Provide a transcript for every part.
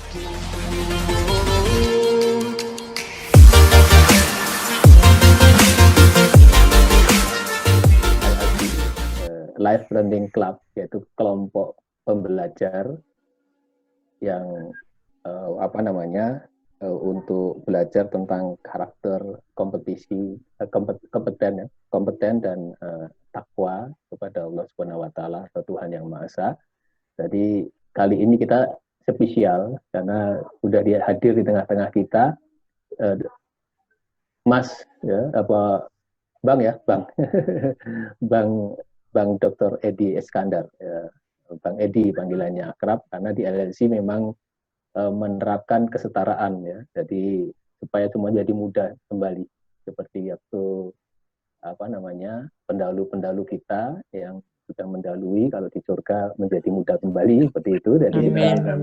Life Learning Club, yaitu kelompok pembelajar yang untuk belajar tentang karakter kompeten dan takwa kepada Allah Subhanahu wa taala atau Tuhan Yang Maha Esa. Jadi kali ini kita spesial karena sudah dia hadir di tengah-tengah kita, Mas ya, Bang Bang Dr. Edi Iskandar, ya, Bang Edi panggilannya akrab karena di LLC memang menerapkan kesetaraan ya, jadi supaya semua jadi mudah kembali seperti waktu pendahulu kita yang sudah mendahului, kalau di surga menjadi mudah kembali seperti itu. Jadi kita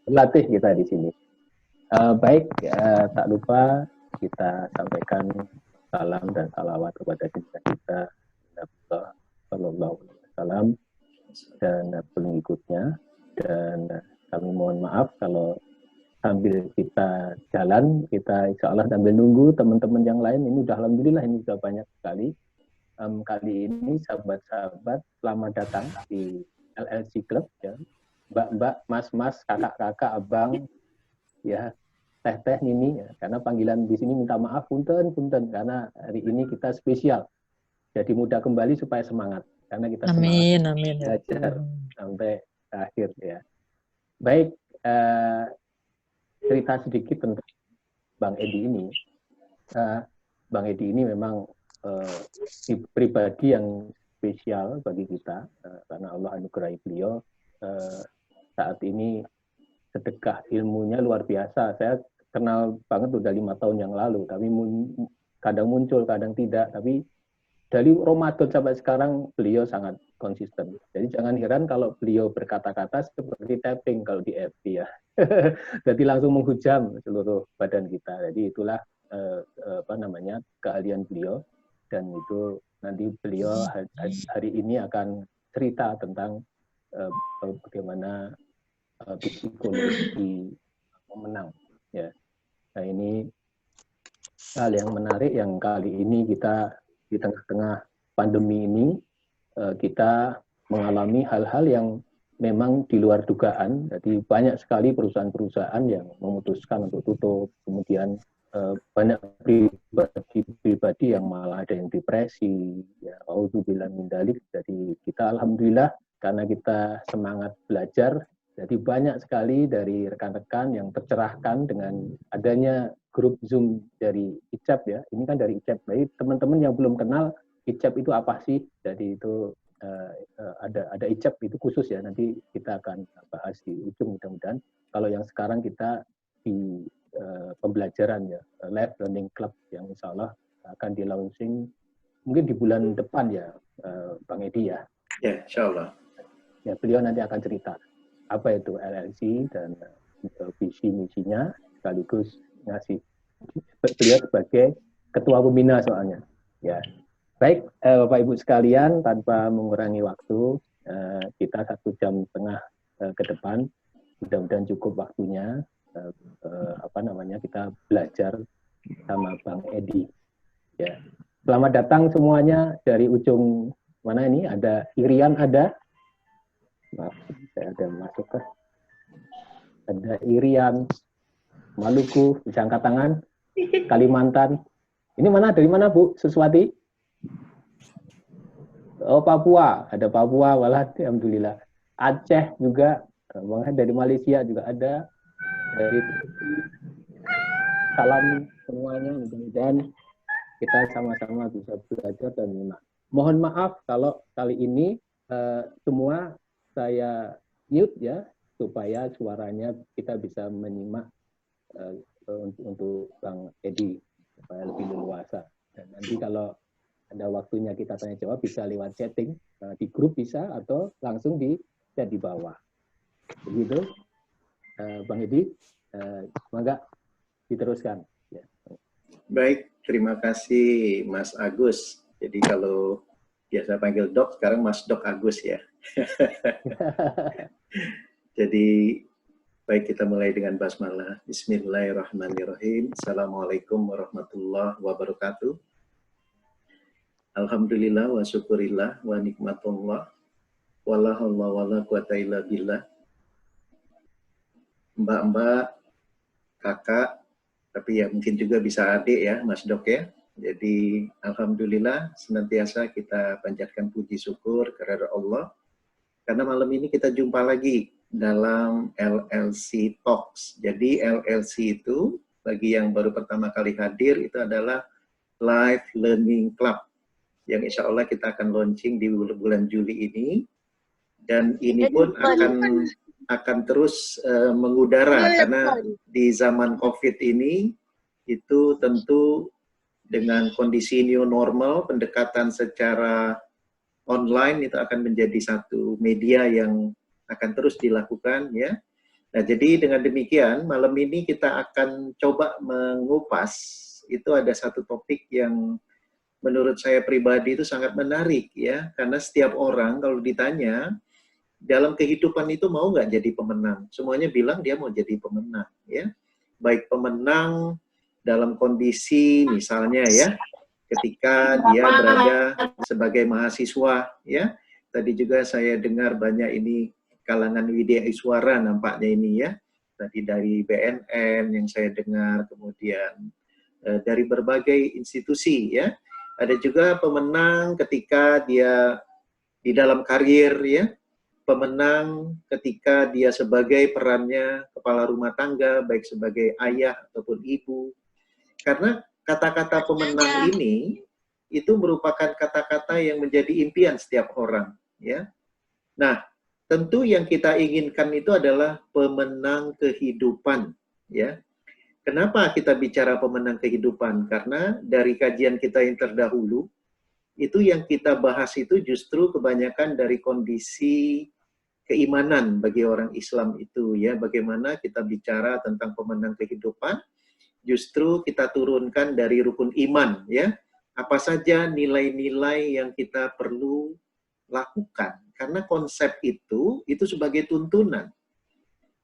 berlatih kita di sini. Baik, tak lupa kita sampaikan salam dan salawat kepada kita Sallallahu Alaihi Wasallam dan pengikutnya, dan kami mohon maaf kalau sambil kita jalan, kita insya Allah sambil nunggu teman-teman yang lain. Ini udah alhamdulillah ini sudah banyak sekali. Kali ini sahabat-sahabat selamat datang di LLC Club ya, mbak-mbak, mas-mas, kakak-kakak, abang, ya, teh-teh, nini ya. Karena panggilan di sini minta maaf, punten karena hari ini kita spesial. Jadi mudah kembali supaya semangat karena kita semangat belajar sampai akhir ya. Baik, cerita sedikit tentang Bang Edi ini. Bang Edi ini memang pribadi yang spesial bagi kita karena Allah anugerahi beliau saat ini sedekah ilmunya luar biasa. Saya kenal banget udah 5 tahun yang lalu, tapi kadang muncul, kadang tidak. Tapi dari Ramadan sampai sekarang beliau sangat konsisten. Jadi jangan heran kalau beliau berkata-kata seperti tapping kalau di FB ya. Jadi langsung menghujam seluruh badan kita. Jadi itulah keahlian beliau, dan itu nanti beliau hari ini akan cerita tentang bagaimana psikologi pemenang ya. Nah, ini hal yang menarik yang kali ini kita di tengah-tengah pandemi ini kita mengalami hal-hal yang memang di luar dugaan. Jadi banyak sekali perusahaan-perusahaan yang memutuskan untuk tutup, kemudian banyak pribadi yang malah ada yang depresi, ya, auzubillah min dzalik. Jadi kita alhamdulillah karena kita semangat belajar, jadi banyak sekali dari rekan-rekan yang tercerahkan dengan adanya grup Zoom dari ICEP ya. Ini kan dari ICEP. Jadi teman-teman yang belum kenal ICEP itu apa sih? Jadi itu ada ICEP itu khusus ya. Nanti kita akan bahas di ujung mudah-mudahan. Kalau yang sekarang kita di pembelajaran ya, Life Learning Club yang insya Allah akan di launching mungkin di bulan depan ya, Bang Edi ya. Ya, insya Allah. Ya, beliau nanti akan cerita apa itu LLC dan visi misinya, sekaligus ngasih beliau sebagai ketua pembina soalnya. Ya, baik Bapak Ibu sekalian, tanpa mengurangi waktu, kita 1,5 jam ke depan, mudah-mudahan cukup waktunya. Kita belajar sama Bang Edi. Ya, selamat datang semuanya dari ujung mana ini? Ada Irian, ada. Maaf, saya ada masuk ke. Ada Irian, Maluku, bisa angkat tangan. Kalimantan. Ini mana? Dari mana, Bu? Suswati? Oh, Papua. Ada Papua, walah, alhamdulillah. Aceh juga. Dari Malaysia juga ada. Dari salam semuanya, mudah-mudahan kita sama-sama bisa belajar dan menyimak. Mohon maaf kalau kali ini semua saya mute ya, supaya suaranya kita bisa menyimak untuk Bang Edi supaya lebih leluasa. Dan nanti kalau ada waktunya kita tanya jawab bisa lewat chatting di grup bisa, atau langsung di chat di bawah. Begitu, Bang Edi, semoga diteruskan. Ya. Baik, terima kasih Mas Agus. Jadi kalau biasa panggil Dok, sekarang Mas Dok Agus ya. Jadi Baik, kita mulai dengan basmalah. Bismillahirrahmanirrahim. Assalamualaikum warahmatullahi wabarakatuh. Alhamdulillah wa syukurillah wa nikmatullah. Wala haula wala quwata illa billah. Mbak-mbak, kakak, tapi ya mungkin juga bisa adik ya, Mas Dok ya. Jadi alhamdulillah senantiasa kita panjatkan puji syukur kepada Allah. Karena malam ini kita jumpa lagi dalam LLC Talks. Jadi LLC itu bagi yang baru pertama kali hadir itu adalah Live Learning Club yang insya Allah kita akan launching di bulan Juli ini, dan ini pun akan terus mengudara karena di zaman COVID ini itu tentu dengan kondisi new normal, pendekatan secara online itu akan menjadi satu media yang akan terus dilakukan ya. Nah, jadi dengan demikian malam ini kita akan coba mengupas, itu ada satu topik yang menurut saya pribadi itu sangat menarik ya, karena setiap orang kalau ditanya dalam kehidupan itu mau nggak jadi pemenang, semuanya bilang dia mau jadi pemenang ya. Baik pemenang dalam kondisi misalnya ya, ketika dia berada sebagai mahasiswa ya. Tadi juga saya dengar banyak ini kalangan Widya Iswara nampaknya ini ya. Tadi dari BNN yang saya dengar, kemudian dari berbagai institusi ya. Ada juga pemenang ketika dia di dalam karir ya. Pemenang ketika dia sebagai perannya kepala rumah tangga, baik sebagai ayah ataupun ibu. Karena kata-kata pemenang ini itu merupakan kata-kata yang menjadi impian setiap orang ya. Nah, tentu yang kita inginkan itu adalah pemenang kehidupan ya. Kenapa kita bicara pemenang kehidupan? Karena dari kajian kita yang terdahulu itu yang kita bahas itu justru kebanyakan dari kondisi keimanan bagi orang Islam itu ya. Bagaimana kita bicara tentang pemenang kehidupan, justru kita turunkan dari rukun iman ya. Apa saja nilai-nilai yang kita perlu lakukan, karena konsep itu sebagai tuntunan.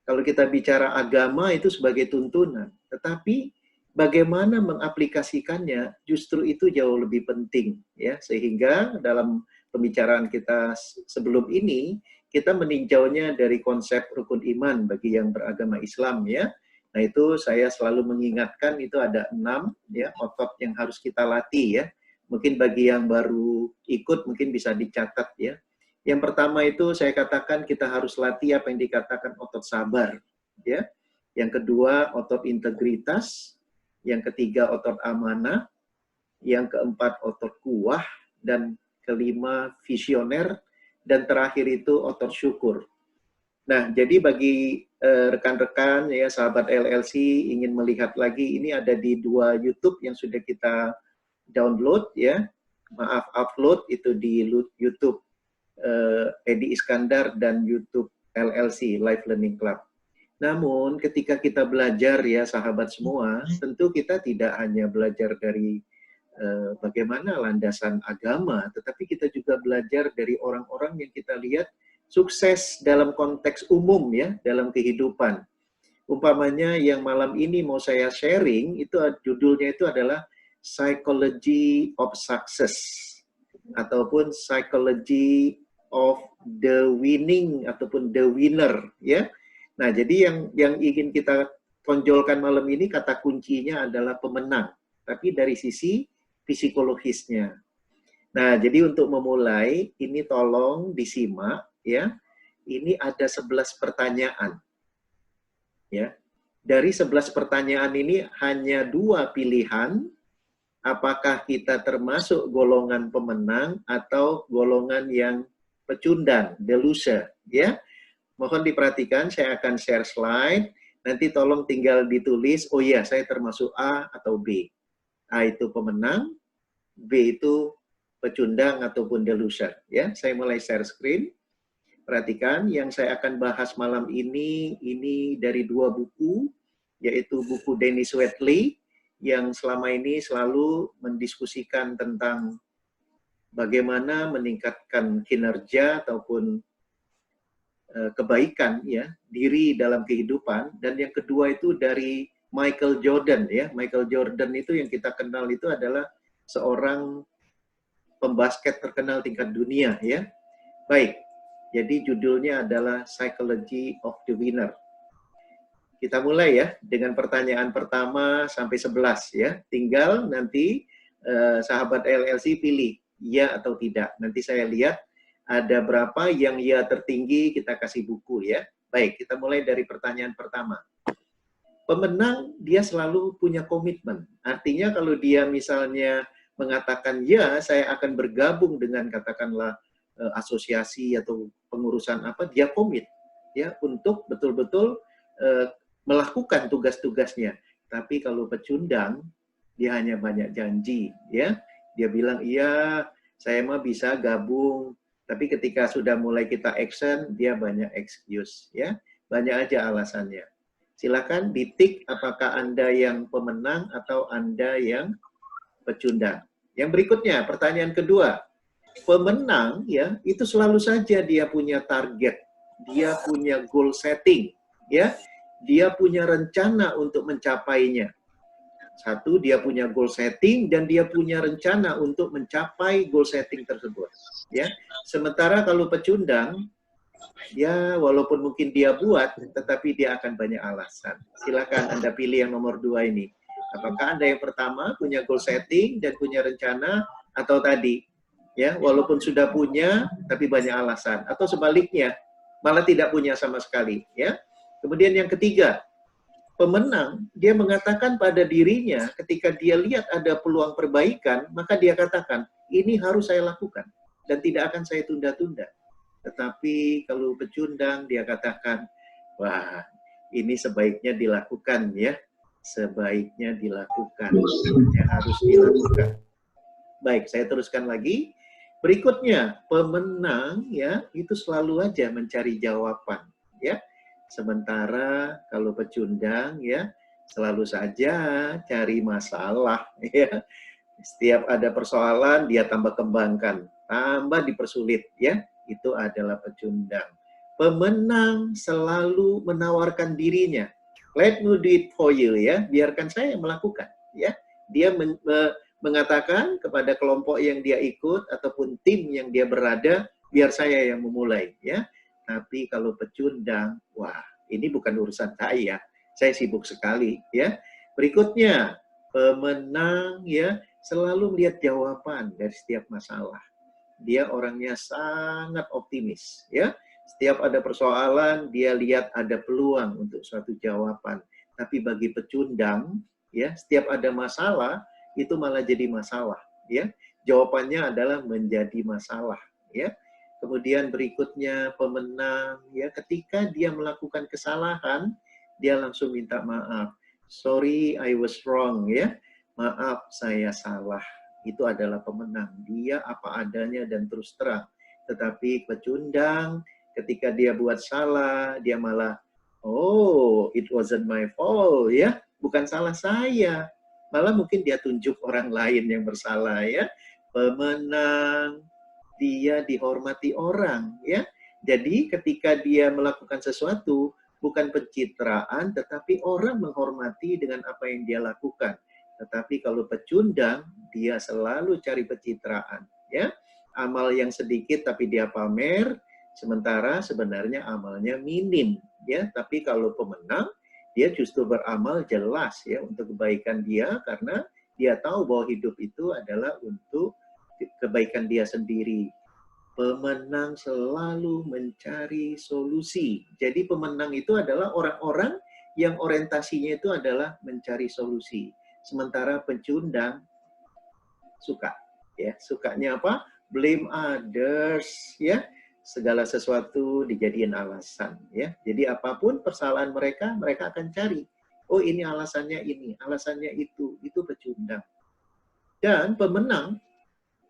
Kalau kita bicara agama itu sebagai tuntunan, tetapi bagaimana mengaplikasikannya justru itu jauh lebih penting ya. Sehingga dalam pembicaraan kita sebelum ini kita meninjaunya dari konsep rukun iman bagi yang beragama Islam ya. Nah, itu saya selalu mengingatkan itu ada 6 ya otot yang harus kita latih ya. Mungkin bagi yang baru ikut mungkin bisa dicatat ya. Yang pertama itu saya katakan kita harus latih apa yang dikatakan otot sabar ya. Yang kedua otot integritas, yang ketiga otot amanah, yang keempat otot kuah, dan kelima visioner, dan terakhir itu otot syukur. Nah, jadi bagi rekan-rekan ya sahabat LLC ingin melihat lagi, ini ada di 2 YouTube yang sudah kita download ya, maaf upload itu di YouTube Edi Iskandar dan YouTube LLC Live Learning Club. Namun ketika kita belajar ya sahabat semua, tentu kita tidak hanya belajar dari bagaimana landasan agama, tetapi kita juga belajar dari orang-orang yang kita lihat sukses dalam konteks umum ya, dalam kehidupan. Umpamanya yang malam ini mau saya sharing, itu judulnya itu adalah Psychology of Success ataupun Psychology of the Winning ataupun the Winner ya. Nah, jadi yang ingin kita tonjolkan malam ini kata kuncinya adalah pemenang, tapi dari sisi psikologisnya. Nah, jadi untuk memulai ini tolong disimak ya. Ini ada 11 pertanyaan. Ya. Dari 11 pertanyaan ini hanya 2 pilihan, apakah kita termasuk golongan pemenang atau golongan yang pecundang, the loser, ya. Mohon diperhatikan, saya akan share slide, nanti tolong tinggal ditulis, oh iya, saya termasuk A atau B. A itu pemenang, B itu pecundang ataupun the loser, ya. Saya mulai share screen. Perhatikan, yang saya akan bahas malam ini dari 2 buku, yaitu buku Dennis Waitley, yang selama ini selalu mendiskusikan tentang bagaimana meningkatkan kinerja ataupun kebaikan ya, diri dalam kehidupan, dan yang kedua itu dari Michael Jordan ya. Michael Jordan itu yang kita kenal itu adalah seorang pembasket terkenal tingkat dunia ya. Baik. Jadi judulnya adalah Psychology of the Winner. Kita mulai ya dengan pertanyaan pertama sampai 11 ya. Tinggal nanti sahabat LLC pilih ya atau tidak. Nanti saya lihat ada berapa yang ya tertinggi, kita kasih buku ya. Baik, kita mulai dari pertanyaan pertama. Pemenang dia selalu punya komitmen. Artinya kalau dia misalnya mengatakan ya saya akan bergabung dengan katakanlah asosiasi atau pengurusan apa, dia komit ya untuk betul-betul melakukan tugas-tugasnya. Tapi kalau pecundang dia hanya banyak janji ya. Dia bilang iya saya mah bisa gabung, tapi ketika sudah mulai kita action, dia banyak excuse, ya, banyak aja alasannya. Silakan ditik apakah Anda yang pemenang atau Anda yang pecundang. Yang berikutnya, pertanyaan kedua, pemenang ya itu selalu saja dia punya target, dia punya goal setting, ya, dia punya rencana untuk mencapainya. Satu, dia punya goal setting dan dia punya rencana untuk mencapai goal setting tersebut. Ya, sementara kalau pecundang, ya walaupun mungkin dia buat, tetapi dia akan banyak alasan. Silakan Anda pilih yang nomor 2 ini. Apakah Anda yang pertama punya goal setting dan punya rencana, atau tadi, ya walaupun sudah punya, tapi banyak alasan, atau sebaliknya, malah tidak punya sama sekali. Ya. Kemudian yang ketiga, pemenang, dia mengatakan pada dirinya ketika dia lihat ada peluang perbaikan, maka dia katakan, ini harus saya lakukan dan tidak akan saya tunda-tunda. Tetapi kalau pecundang, dia katakan, wah, ini sebaiknya dilakukan ya, sebaiknya dilakukan, ya, harus dilakukan. Baik, saya teruskan lagi. Berikutnya, pemenang ya itu selalu aja mencari jawaban, ya. Sementara kalau pecundang ya selalu saja cari masalah ya. Setiap ada persoalan dia tambah kembangkan, tambah dipersulit ya. Itu adalah pecundang. Pemenang selalu menawarkan dirinya. Let me do it for you ya, biarkan saya melakukan ya. Dia mengatakan kepada kelompok yang dia ikut ataupun tim yang dia berada, biar saya yang memulai ya. Tapi kalau pecundang, wah, ini bukan urusan saya sibuk sekali, ya. Berikutnya, pemenang, ya, selalu melihat jawaban dari setiap masalah. Dia orangnya sangat optimis, ya. Setiap ada persoalan, dia lihat ada peluang untuk suatu jawaban. Tapi bagi pecundang, ya, setiap ada masalah, itu malah jadi masalah, ya. Jawabannya adalah menjadi masalah, ya. Kemudian berikutnya pemenang, ya ketika dia melakukan kesalahan, dia langsung minta maaf. Sorry, I was wrong, ya. Maaf, saya salah. Itu adalah pemenang. Dia apa adanya dan terus terang. Tetapi pecundang, ketika dia buat salah, dia malah, oh, it wasn't my fault, ya. Bukan salah saya. Malah mungkin dia tunjuk orang lain yang bersalah, ya. Pemenang, dia dihormati orang, ya. Jadi ketika dia melakukan sesuatu, bukan pencitraan, tetapi orang menghormati dengan apa yang dia lakukan. Tetapi kalau pecundang, dia selalu cari pencitraan, ya. Amal yang sedikit tapi dia pamer, sementara sebenarnya amalnya minim, ya. Tapi kalau pemenang, dia justru beramal jelas, ya, untuk kebaikan dia, karena dia tahu bahwa hidup itu adalah untuk kebaikan dia sendiri. Pemenang selalu mencari solusi. Jadi pemenang itu adalah orang-orang yang orientasinya itu adalah mencari solusi. Sementara pecundang suka, ya, sukanya apa? Blame others, ya. Segala sesuatu dijadiin alasan, ya. Jadi apapun kesalahan mereka, mereka akan cari. Oh, ini alasannya itu pecundang. Dan pemenang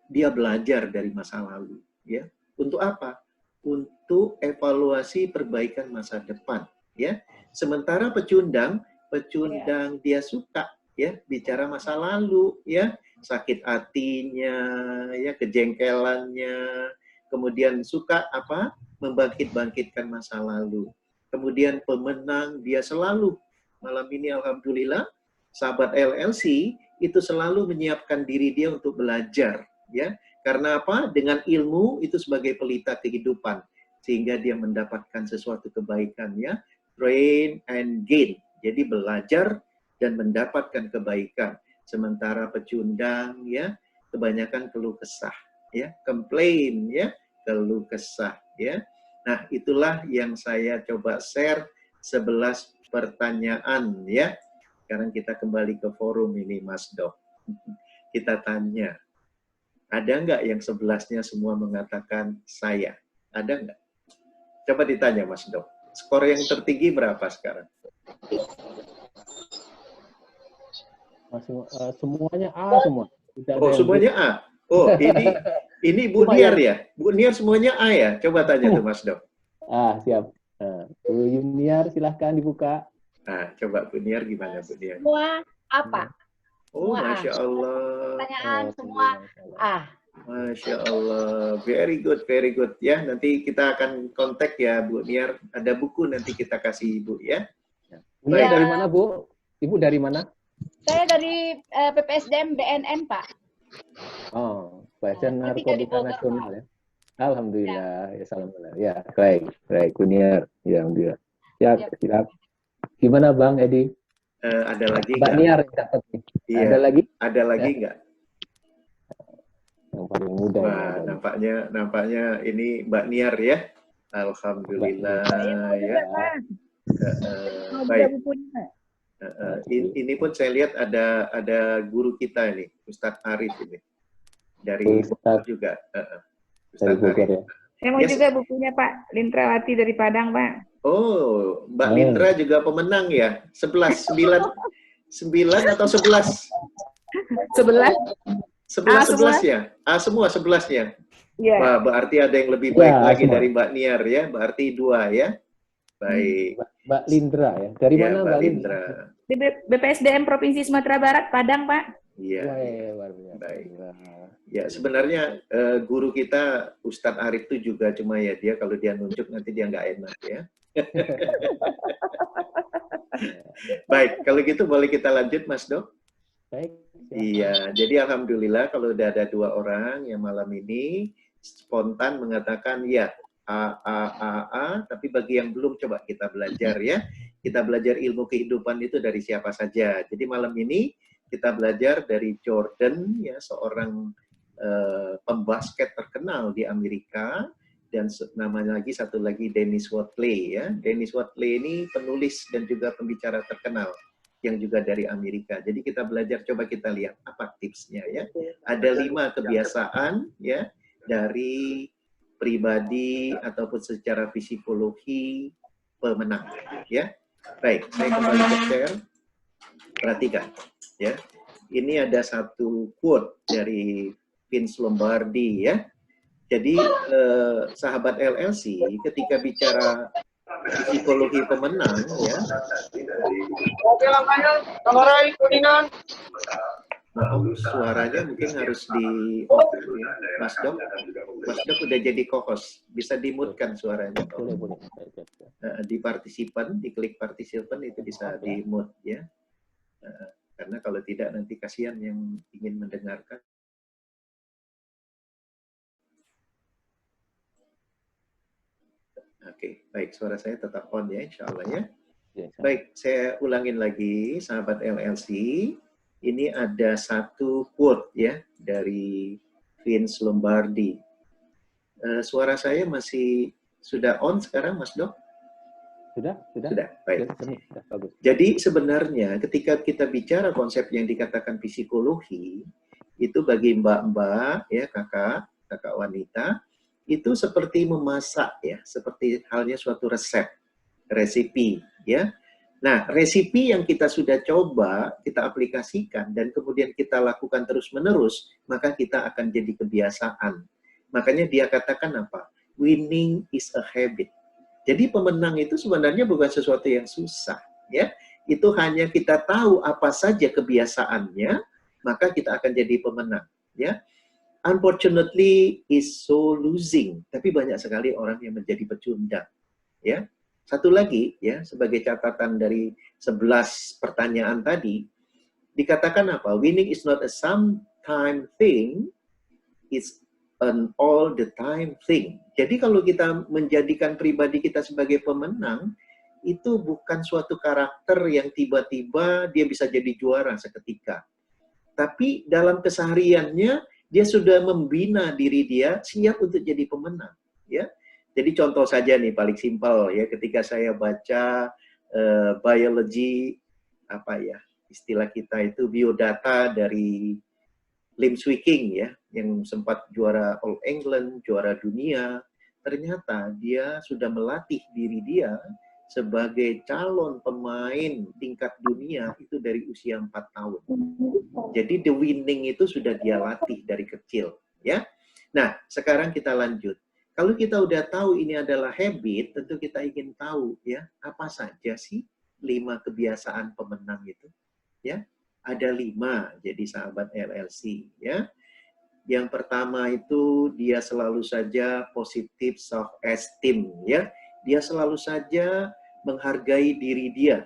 dia belajar dari masa lalu, ya. Untuk apa? Untuk evaluasi perbaikan masa depan, ya. Sementara pecundang dia suka, ya, bicara masa lalu, ya, sakit hatinya, ya, kejengkelannya, kemudian suka apa? Membangkit-bangkitkan masa lalu. Kemudian pemenang, dia selalu, malam ini alhamdulillah, sahabat LLC itu selalu menyiapkan diri dia untuk belajar, ya. Karena apa? Dengan ilmu itu sebagai pelita kehidupan, sehingga dia mendapatkan sesuatu kebaikan, ya. Train and gain. Jadi belajar dan mendapatkan kebaikan. Sementara pecundang, ya, kebanyakan keluh kesah, ya, komplain, ya, keluh kesah, ya. Nah, itulah yang saya coba share 11 pertanyaan, ya. Sekarang kita kembali ke forum ini, Mas Dok. Kita tanya, ada nggak yang 11-nya semua mengatakan saya? Ada nggak? Coba ditanya, Mas Dok. Skor yang tertinggi berapa sekarang? Semuanya A semua. Oh, semuanya A. Oh, ini Bu Niar ya? Bu Niar semuanya A ya? Coba tanya tuh, Mas Dok. Siap. Bu Yuniar, silahkan dibuka. Nah, coba Bu Niar gimana, Bu Niar? Semua apa? Oh, Semua Masya Allah. Pertanyaan semua A. Masya Allah. Very good, very good. Ya, nanti kita akan kontak ya, Bu Niar. Ada buku nanti kita kasih Ibu ya. Bu Niar dari mana, Bu? Ibu dari mana? Saya dari PPSDM BNN, Pak. Oh, Badan Narkotika Nasional ya. Alhamdulillah, ya salam kenal. Ya, baik, Bu Niar. Ya, alhamdulillah. Siap. Gimana Bang Edi? Ada lagi Mbak Niar dapat nih. Iya. Ada lagi? Ada lagi nggak? Yang paling muda. Wah, nampaknya ini Mbak Niar ya. Alhamdulillah ya. Baik. Ini pun saya lihat ada guru kita ini, Ustadz Arif ini. Dari Bogor juga. Dari Bogor ya. Saya mau juga bukunya Pak, Lintrawati dari Padang, Pak. Oh, Mbak Lindra juga pemenang ya? 9 atau 11? 11 ya? Semua 11-nya? Iya. Wah, berarti ada yang lebih baik lagi semua dari Mbak Niar ya? Berarti 2 ya? Baik. Mbak Lindra ya? Dari mana Mbak Lindra? Di BPSDM Provinsi Sumatera Barat, Padang, Pak. Iya. Baik. Ya, sebenarnya guru kita Ustadz Arif itu juga, cuma ya dia kalau dia nunjuk nanti dia nggak enak ya. Baik, kalau gitu boleh kita lanjut Mas Dok? Baik. Iya, jadi alhamdulillah kalau udah ada 2 orang yang malam ini spontan mengatakan ya A, tapi bagi yang belum coba kita belajar ya. Kita belajar ilmu kehidupan itu dari siapa saja. Jadi malam ini kita belajar dari Jordan ya, seorang pembasket terkenal di Amerika, dan namanya satu lagi Dennis Waitley ya. Dennis Waitley ini penulis dan juga pembicara terkenal yang juga dari Amerika. Jadi kita belajar, coba kita lihat apa tipsnya ya. Ada 5 kebiasaan ya dari pribadi ataupun secara psikologi pemenang ya. Baik, saya kembali ke share. Perhatikan ya. Ini ada satu quote dari Vince Lombardi ya. Jadi sahabat LLC ketika bicara psikologi pemenang ya. Suaranya mungkin harus di ya. Mas Dok udah jadi co-host, bisa dimutkan suaranya. Boleh. Di partisipan, diklik partisipan itu bisa dimut ya. Karena kalau tidak nanti kasihan yang ingin mendengarkan. Oke, baik, suara saya tetap on ya, insya Allah ya. Baik, saya ulangin lagi, sahabat LLC. Ini ada satu quote ya dari Vince Lombardi. Suara saya masih sudah on sekarang, Mas Dok? Sudah, baik. Bagus. Jadi sebenarnya ketika kita bicara konsep yang dikatakan psikologi, itu bagi mbak-mbak, ya kakak wanita, itu seperti memasak ya, seperti halnya suatu resipi ya. Nah, resipi yang kita sudah coba, kita aplikasikan, dan kemudian kita lakukan terus-menerus, maka kita akan jadi kebiasaan. Makanya dia katakan apa? Winning is a habit. Jadi pemenang itu sebenarnya bukan sesuatu yang susah, ya. Itu hanya kita tahu apa saja kebiasaannya, maka kita akan jadi pemenang, ya. unfortunately is so losing. Tapi banyak sekali orang yang menjadi pecundang. Ya, satu lagi ya, sebagai catatan dari 11 pertanyaan tadi, dikatakan apa? Winning is not a sometime thing, it's an all the time thing. Jadi kalau kita menjadikan pribadi kita sebagai pemenang, itu bukan suatu karakter yang tiba-tiba dia bisa jadi juara seketika. Tapi dalam kesehariannya, dia sudah membina diri dia siap untuk jadi pemenang. Ya. Jadi contoh saja nih, paling simpel ya, ketika saya baca biology, apa ya, istilah kita itu biodata dari Lim Swee King ya, yang sempat juara All England, juara dunia, ternyata dia sudah melatih diri dia sebagai calon pemain tingkat dunia itu dari usia 4 tahun. Jadi the winning itu sudah dia latih dari kecil, ya. Nah, sekarang kita lanjut. Kalau kita udah tahu ini adalah habit, tentu kita ingin tahu ya, apa saja sih 5 kebiasaan pemenang itu, ya. Ada 5 jadi sahabat LLC, ya. Yang pertama itu dia selalu saja positive self esteem, ya. Dia selalu saja menghargai diri dia.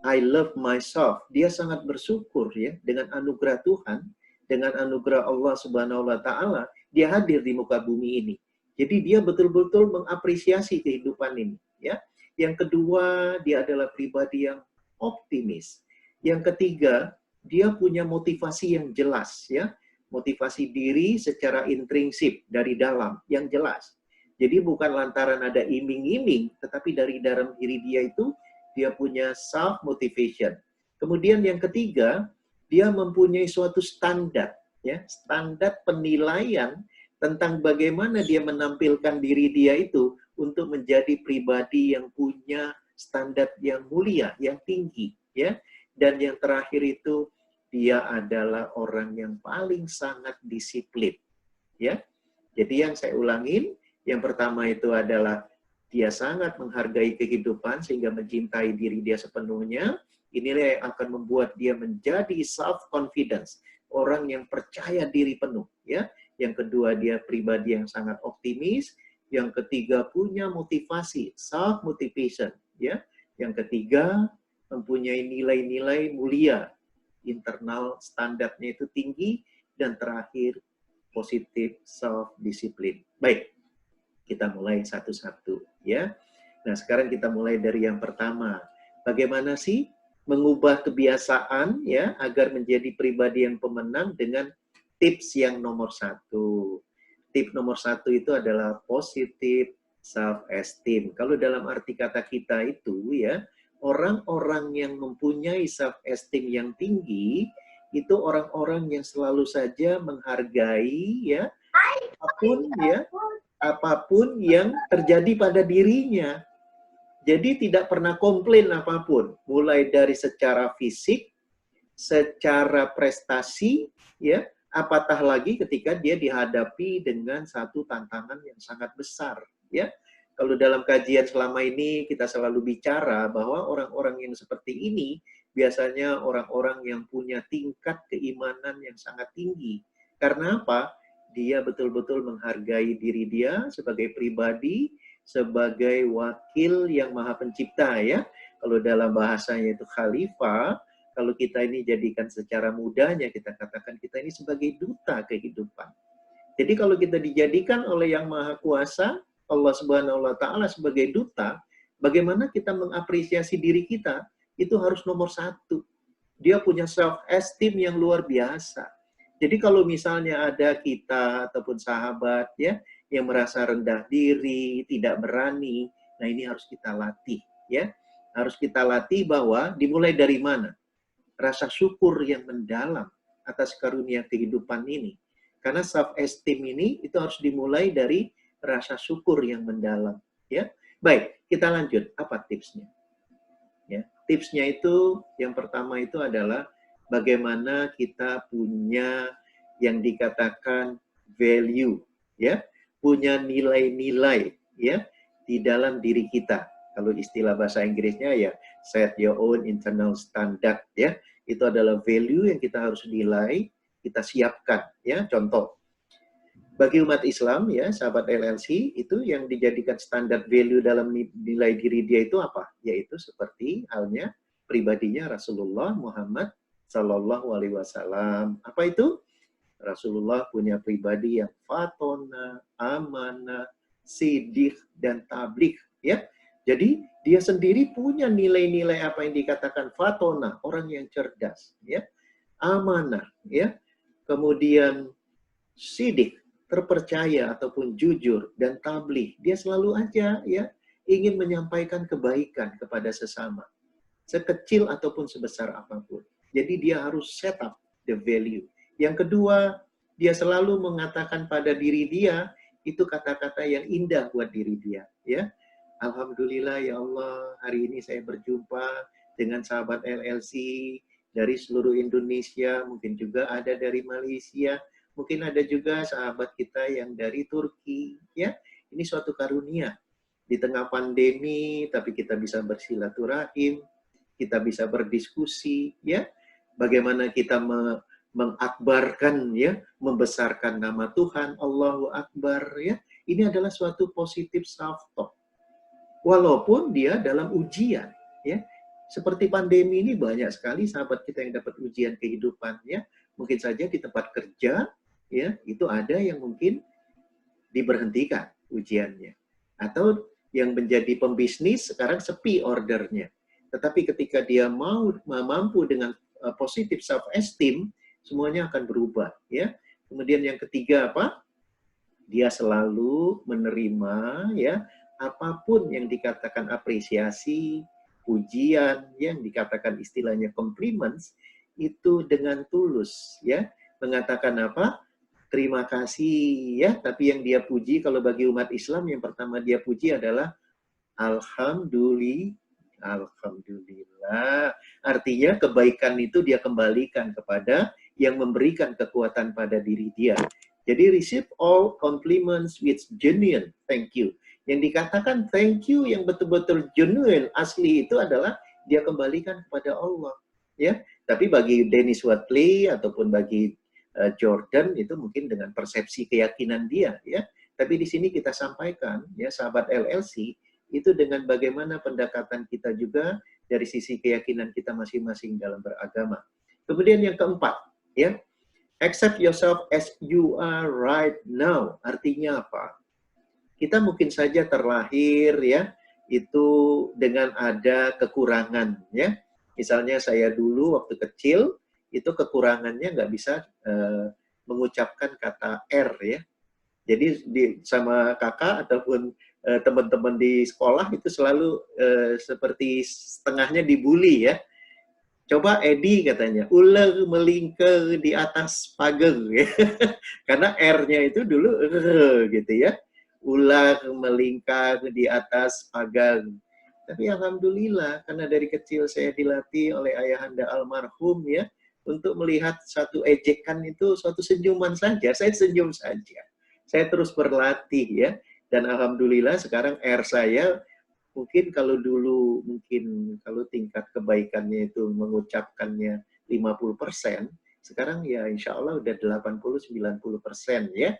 I love myself. Dia sangat bersyukur ya dengan anugerah Tuhan, dengan anugerah Allah Subhanahu wa taala, dia hadir di muka bumi ini. Jadi dia betul-betul mengapresiasi kehidupan ini, ya. Yang kedua, dia adalah pribadi yang optimis. Yang ketiga, dia punya motivasi yang jelas, ya. Motivasi diri secara intrinsik dari dalam yang jelas. Jadi bukan lantaran ada iming-iming, tetapi dari dalam diri dia itu, dia punya self-motivation. Kemudian yang ketiga, dia mempunyai suatu standar, ya, standar penilaian tentang bagaimana dia menampilkan diri dia itu untuk menjadi pribadi yang punya standar yang mulia, yang tinggi, ya. Dan yang terakhir itu, dia adalah orang yang paling sangat disiplin, ya. Jadi yang saya ulangin, yang pertama itu adalah dia sangat menghargai kehidupan sehingga mencintai diri dia sepenuhnya. Inilah yang akan membuat dia menjadi self-confidence, orang yang percaya diri penuh, ya. Yang kedua, dia pribadi yang sangat optimis. Yang ketiga, punya motivasi, self-motivation, ya. Yang ketiga, mempunyai nilai-nilai mulia, internal standarnya itu tinggi. Dan terakhir, positif self-discipline. Baik. Kita mulai satu-satu, ya. Nah, sekarang kita mulai dari yang pertama. Bagaimana sih mengubah kebiasaan, ya, agar menjadi pribadi yang pemenang dengan tips yang nomor 1. Tips nomor 1 itu adalah positive self-esteem. Kalau dalam arti kata kita itu, ya, orang-orang yang mempunyai self-esteem yang tinggi, itu orang-orang yang selalu saja menghargai, ya, apapun yang terjadi pada dirinya. Jadi tidak pernah komplain apapun, mulai dari secara fisik, secara prestasi, ya, apatah lagi ketika dia dihadapi dengan satu tantangan yang sangat besar, ya. Kalau dalam kajian selama ini kita selalu bicara bahwa orang-orang yang seperti ini biasanya orang-orang yang punya tingkat keimanan yang sangat tinggi. Karena apa? Dia betul-betul menghargai diri dia sebagai pribadi, sebagai wakil yang maha pencipta, ya. Kalau dalam bahasanya itu khalifah, kalau kita ini jadikan secara mudahnya, kita katakan kita ini sebagai duta kehidupan. Jadi kalau kita dijadikan oleh Yang Maha Kuasa, Allah Subhanahu wa taala sebagai duta, bagaimana kita mengapresiasi diri kita, itu harus nomor 1. Dia punya self-esteem yang luar biasa. Jadi kalau misalnya ada kita ataupun sahabat, ya, yang merasa rendah diri, tidak berani, nah ini harus kita latih, ya. Harus kita latih bahwa dimulai dari mana? Rasa syukur yang mendalam atas karunia kehidupan ini. Karena self-esteem ini itu harus dimulai dari rasa syukur yang mendalam, ya. Baik, kita lanjut. Apa tipsnya? Ya, tipsnya itu yang pertama itu adalah bagaimana kita punya yang dikatakan value, ya, punya nilai-nilai, ya, di dalam diri kita. Kalau istilah bahasa Inggrisnya ya set your own internal standard, ya. Itu adalah value yang kita harus nilai, kita siapkan, ya. Contoh, bagi umat Islam ya, sahabat LLC, itu yang dijadikan standar value dalam nilai diri dia itu apa? Yaitu seperti halnya pribadinya Rasulullah Muhammad Sallallahu Alaihi Wasallam. Apa itu? Rasulullah punya pribadi yang fatona, amanah, sidik, dan tablik. Ya, jadi dia sendiri punya nilai-nilai apa yang dikatakan fatona, orang yang cerdas. Ya, amanah. Ya, kemudian sidik, terpercaya ataupun jujur, dan tabligh. Dia selalu aja ya ingin menyampaikan kebaikan kepada sesama, sekecil ataupun sebesar apapun. Jadi dia harus set up the value. Yang kedua, dia selalu mengatakan pada diri dia itu kata-kata yang indah buat diri dia. Ya, alhamdulillah ya Allah, hari ini saya berjumpa dengan sahabat LLC dari seluruh Indonesia, mungkin juga ada dari Malaysia. Mungkin ada juga sahabat kita yang dari Turki, ya. Ini suatu karunia. Di tengah pandemi, tapi kita bisa bersilaturahim, kita bisa berdiskusi, ya. Bagaimana kita mengakbarkan, ya, membesarkan nama Tuhan, Allahu Akbar, ya. Ini adalah suatu positif self-talk. Walaupun dia dalam ujian, ya. Seperti pandemi ini banyak sekali sahabat kita yang dapat ujian kehidupan, ya. Mungkin saja di tempat kerja, ya, itu ada yang mungkin diberhentikan ujiannya. Atau yang menjadi pembisnis sekarang sepi ordernya. Tetapi ketika dia mampu dengan positive self-esteem, semuanya akan berubah. Ya. Kemudian yang ketiga apa? Dia selalu menerima ya apapun yang dikatakan apresiasi, pujian, yang dikatakan istilahnya compliments, itu dengan tulus. Ya. Mengatakan apa? Terima kasih ya, tapi yang dia puji kalau bagi umat Islam yang pertama dia puji adalah Alhamdulillah. Artinya kebaikan itu dia kembalikan kepada yang memberikan kekuatan pada diri dia. Jadi receive all compliments with genuine thank you. Yang dikatakan thank you yang betul-betul genuine, asli itu adalah dia kembalikan kepada Allah. Ya, tapi bagi Dennis Watley ataupun bagi Jordan itu mungkin dengan persepsi keyakinan dia, ya. Tapi di sini kita sampaikan, ya, sahabat LLC itu dengan bagaimana pendekatan kita juga dari sisi keyakinan kita masing-masing dalam beragama. Kemudian yang keempat, ya, accept yourself as you are right now. Artinya apa? Kita mungkin saja terlahir, ya, itu dengan ada kekurangan, ya. Misalnya saya dulu waktu kecil itu kekurangannya nggak bisa mengucapkan kata R ya. Jadi sama kakak ataupun teman-teman di sekolah itu selalu seperti setengahnya dibully ya. Coba Edi katanya, ular melingkar di atas pagar ya. Karena R-nya itu dulu gitu ya. Ular melingkar di atas pagar. Tapi alhamdulillah karena dari kecil saya dilatih oleh ayahanda almarhum ya, untuk melihat satu ejekan itu suatu senyuman saja, saya senyum saja. Saya terus berlatih ya, dan alhamdulillah sekarang R saya mungkin kalau dulu mungkin kalau tingkat kebaikannya itu mengucapkannya 50%, sekarang ya insya Allah udah 80-90% ya.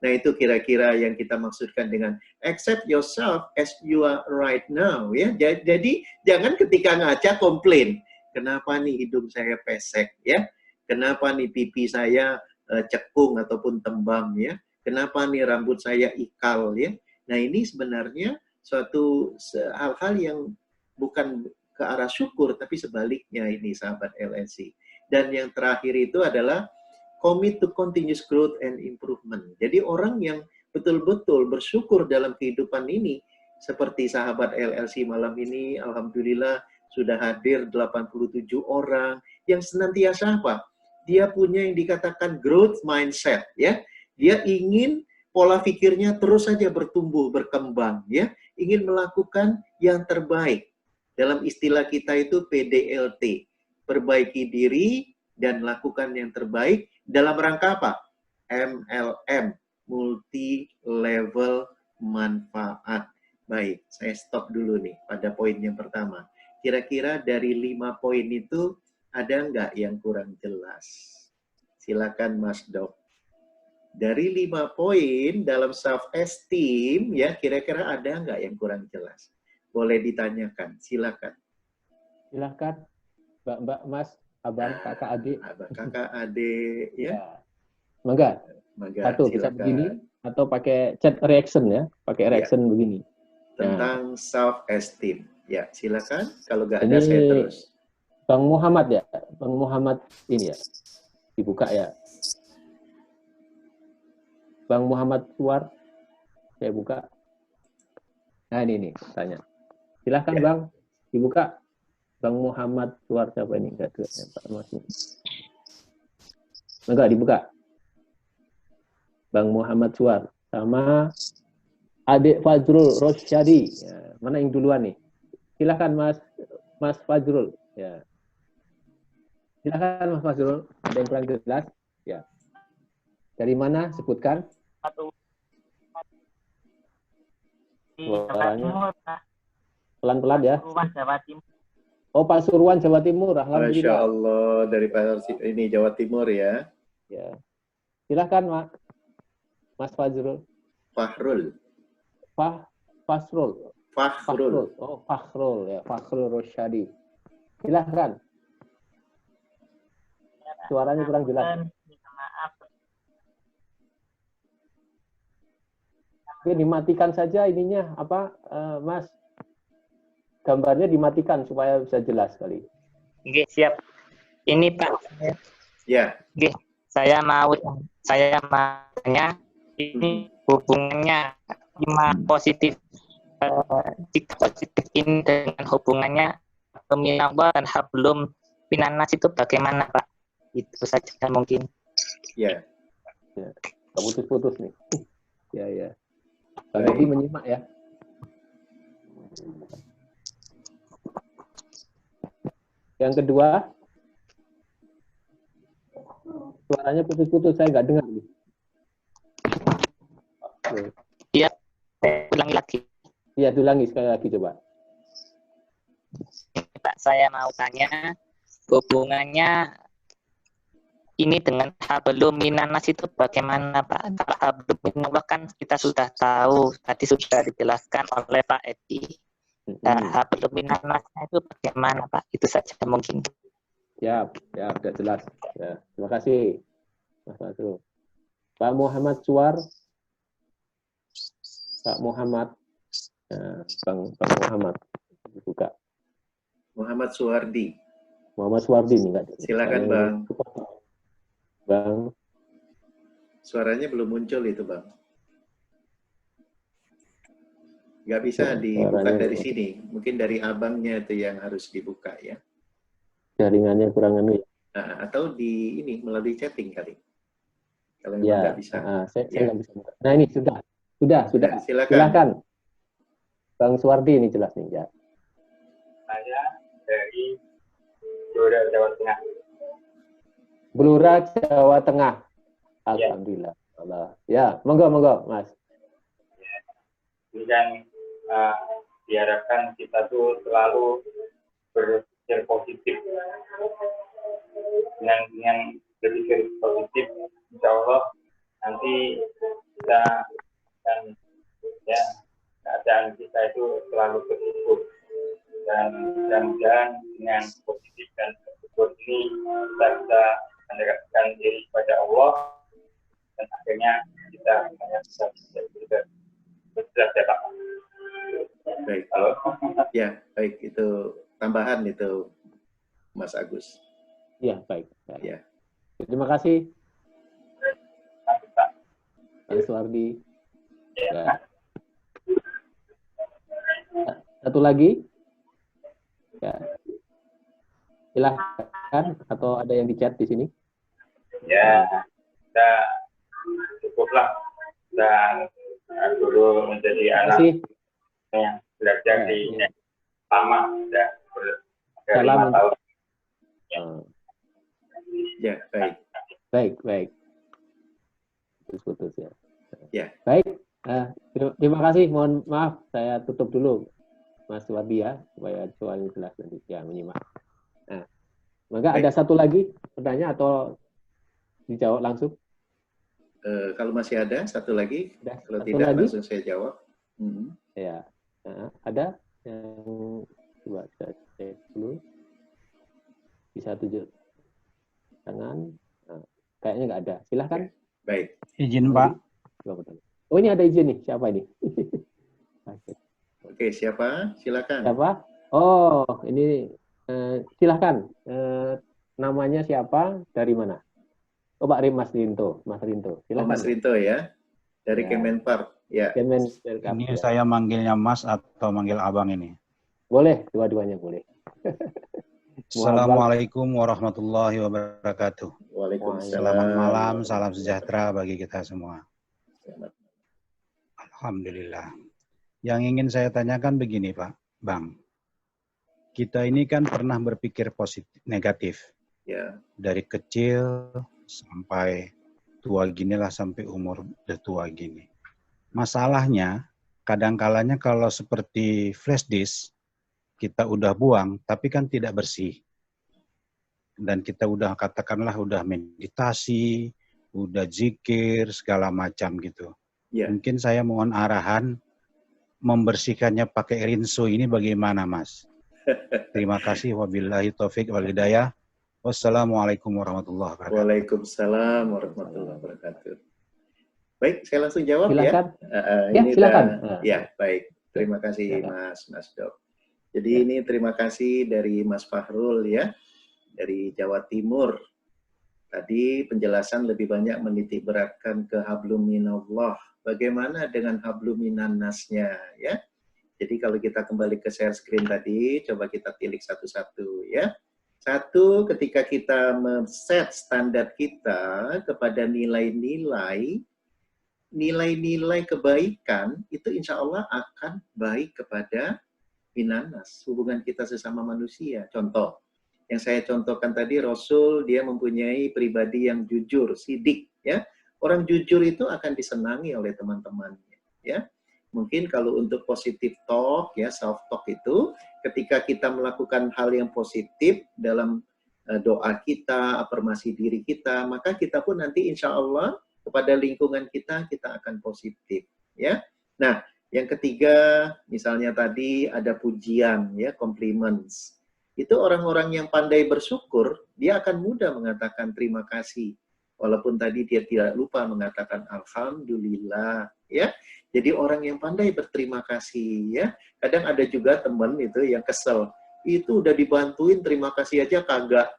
Nah itu kira-kira yang kita maksudkan dengan accept yourself as you are right now ya. Jadi jangan ketika ngaca komplain. Kenapa nih hidung saya pesek ya? Kenapa nih pipi saya cekung ataupun tembam ya? Kenapa nih rambut saya ikal ya? Nah ini sebenarnya suatu hal-hal yang bukan ke arah syukur, tapi sebaliknya ini sahabat LNC. Dan yang terakhir itu adalah commit to continuous growth and improvement. Jadi orang yang betul-betul bersyukur dalam kehidupan ini, seperti sahabat LLC malam ini, alhamdulillah sudah hadir 87 orang yang senantiasa apa? Dia punya yang dikatakan growth mindset ya. Dia ingin pola pikirnya terus saja bertumbuh, berkembang ya. Ingin melakukan yang terbaik. Dalam istilah kita itu PDLT. Perbaiki diri dan lakukan yang terbaik dalam rangka apa? MLM, multi level manfaat. Baik, saya stop dulu nih pada poin yang pertama. Kira-kira dari 5 poin itu ada nggak yang kurang jelas? Silakan Mas Dok. Dari 5 poin dalam self-esteem, ya kira-kira ada nggak yang kurang jelas? Boleh ditanyakan, silakan. Silahkan, Mbak, Mas, Abang, Kakak, Adik. Abang, Kakak, Adik, ya. Mangga, Mangga, satu bisa silakan. begini, atau pakai chat reaction ya, pakai Ya. reaction begini. Tentang self-esteem. Ya, silakan. Kalau nggak ada, Ini saya terus. Bang Muhammad ya, Bang Muhammad ini ya, dibuka ya. Bang Muhammad Suar, saya buka. Nah ini tanya. Silahkan Ya. Bang, dibuka. Bang Muhammad Suar siapa ini? Enggak tuh, Pak Masih. Enggak dibuka. Bang Muhammad Suar sama Adik Fajrul Rosyadi. Ya, mana yang duluan nih? Silahkan Mas Fajrul. Ya. Silahkan Mas Fajrul. Ada yang kurang jelas? Ya. Dari mana? Sebutkan. Suaranya pelan-pelan ya. Oh, Pak Surwan, Jawa Timur. Masya Alhamdulillah. Allah, dari ini Jawa Timur ya. Ya. Silahkan, Mas Fajrul. Fahrul. Fasrul. Fahrul. Oh, Fakhrul ya. Fakhrul Rosyadi. Silahkan. Suaranya kurang jelas. Oke, dimatikan saja ininya apa, Mas? Gambarnya dimatikan supaya bisa jelas kali. Oke, siap. Ini Pak. Ya. Oke, saya mau tanya ini hubungannya positif. Jika positif ini dengan hubungannya minallah dan hablum minanas itu bagaimana Pak? Itu saja mungkin. Ya. Ya. Putus-putus nih. Ya, ya. Pak Bobi menyimak ya. Yang kedua, suaranya putus-putus, saya nggak dengar. Iya, ulangi lagi. Iya, ulangi sekali lagi coba. Pak, saya mau tanya hubungannya ini dengan hablum minanas itu bagaimana Pak? Kalau hablum minallah kan kita sudah tahu, tadi sudah dijelaskan oleh Pak Edi. Nah, hablum minanasnya itu bagaimana Pak? Itu saja mungkin. Ya, sudah jelas. Ya, terima kasih, Mas Fajrul. Pak Muhammad Suar, Pak Muhammad, Bang Muhammad, dibuka. Muhammad Suwardi. Muhammad Suwardi nih, enggak? Silakan Bang. Bang. Suaranya belum muncul itu Bang. Nggak bisa Ya, dibuka dari belum. sini. Mungkin dari abangnya itu yang harus dibuka ya. Jaringannya kurang anu. Atau di ini melalui chatting kali. Kalau memang Ya, nggak bisa. saya nggak bisa buka. Nah ini sudah. Silakan. Silakan. Bang Suwardi ini jelas nih ya. Saya dari Blora, Jawa Tengah. Blora, Jawa Tengah. Alhamdulillah. Ya, monggo Mas. Ini kan diharapkan kita tuh selalu berpikir positif. Dengan berpikir positif, insya Allah nanti kita akan ya keadaan kita itu selalu bersyukur. Dan mudah-mudahan dengan positif dan bersyukur ini kita bisa mendekatkan diri kepada Allah dan akhirnya kita bisa berjalan. Baik. Ya, baik, itu tambahan itu Mas Agus. Ya, baik. Ya. Terima kasih. Pak Suwardi. Ya. Satu lagi. Ya. Silahkan, atau ada yang di chat di sini? Ya, kita cukuplah dan dulu menjadi anak yang belajar di lama, sudah dari 5 tahun. Ya, baik. Baik. Putus ya. Ya. Baik. Terima kasih. Mohon maaf, saya tutup dulu, Mas Wardi ya, supaya soalnya jelas nanti ya menyimak. Nah, maka ada satu lagi pertanyaan atau dijawab langsung? Kalau masih ada satu lagi, kalau satu tidak lagi? langsung saya jawab. Ya, ada yang coba saya cek dulu. Bisa tunjuk tangan. Kayaknya nggak ada. Silahkan. Baik. Izin Pak. Oh, ini ada izin nih. Siapa ini? Oke, siapa? Silakan. Siapa? Oh, ini silahkan. Namanya siapa? Dari mana? Oh, Pak Mas Rinto. Mas Rinto. Silahkan. Oh, Mas Rinto ya. Dari Ya. Kemenpar. Ya. Ini saya manggilnya Mas atau manggil Abang ini? Boleh, dua-duanya boleh. Assalamualaikum warahmatullahi wabarakatuh. Waalaikumsalam. Selamat malam, salam sejahtera bagi kita semua. Alhamdulillah. Yang ingin saya tanyakan begini Pak, Bang. Kita ini kan pernah berpikir positif, negatif. Ya. Dari kecil sampai tua ginilah, sampai umur udah tua gini. Masalahnya, kadang-kalanya kalau seperti flash disk, kita udah buang, tapi kan tidak bersih. Dan kita udah katakanlah udah meditasi, udah zikir, segala macam gitu. Ya. Mungkin saya mohon arahan, membersihkannya pakai rinso ini bagaimana Mas? Terima kasih, wabillahi taufik wal hidayah. Wassalamualaikum warahmatullahi wabarakatuh. Waalaikumsalam warahmatullahi wabarakatuh. Baik, saya langsung jawab. Silakan. Ya. Silakan. Ya, baik. Terima kasih Mas Dok. Jadi ini terima kasih dari Mas Fahrul ya, dari Jawa Timur. Tadi penjelasan lebih banyak menitik beratkan ke hablum minallah. Bagaimana dengan hablum minannasnya ya? Jadi kalau kita kembali ke share screen tadi, coba kita tilik satu-satu ya. Satu, ketika kita men-set standar kita kepada nilai-nilai kebaikan, itu insya Allah akan baik kepada minannas, hubungan kita sesama manusia. Contoh, yang saya contohkan tadi, Rasul dia mempunyai pribadi yang jujur, sidik, ya. Orang jujur itu akan disenangi oleh teman-temannya, ya. Mungkin kalau untuk positive talk, ya, self talk itu, ketika kita melakukan hal yang positif dalam doa kita, afirmasi diri kita, maka kita pun nanti insya Allah kepada lingkungan kita akan positif, ya. Nah, yang ketiga, misalnya tadi ada pujian, ya, compliments. Itu orang-orang yang pandai bersyukur, dia akan mudah mengatakan terima kasih. Walaupun tadi dia tidak lupa mengatakan alhamdulillah, ya. Jadi orang yang pandai berterima kasih, ya. Kadang ada juga teman itu yang kesel. Itu udah dibantuin, terima kasih aja kagak.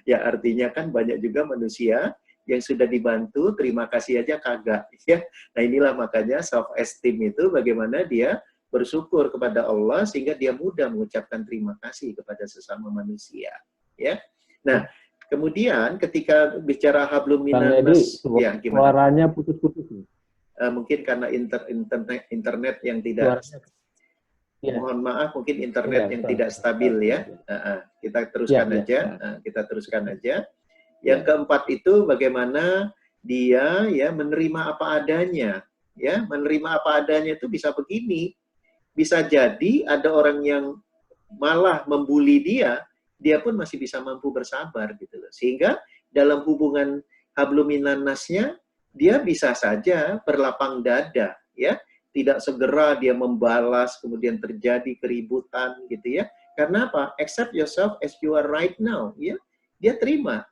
Ya, artinya kan banyak juga manusia yang sudah dibantu, terima kasih aja kagak. Ya. Nah, inilah makanya self-esteem itu bagaimana dia bersyukur kepada Allah sehingga dia mudah mengucapkan terima kasih kepada sesama manusia. Ya. Nah, kemudian ketika bicara hablum minannas, ya gimana? Suaranya putus-putus. Mungkin karena internet yang tidak, mohon maaf, mungkin internet yang tidak stabil ya. Kita teruskan aja. Yang keempat itu bagaimana dia ya menerima apa adanya, ya menerima apa adanya itu bisa begini, bisa jadi ada orang yang malah membuli dia pun masih bisa mampu bersabar gitu loh. Sehingga dalam hubungan hablum minannasnya dia bisa saja berlapang dada, ya, tidak segera dia membalas, kemudian terjadi keributan, gitu ya. Karena apa? Accept yourself as you are right now, ya. Dia terima.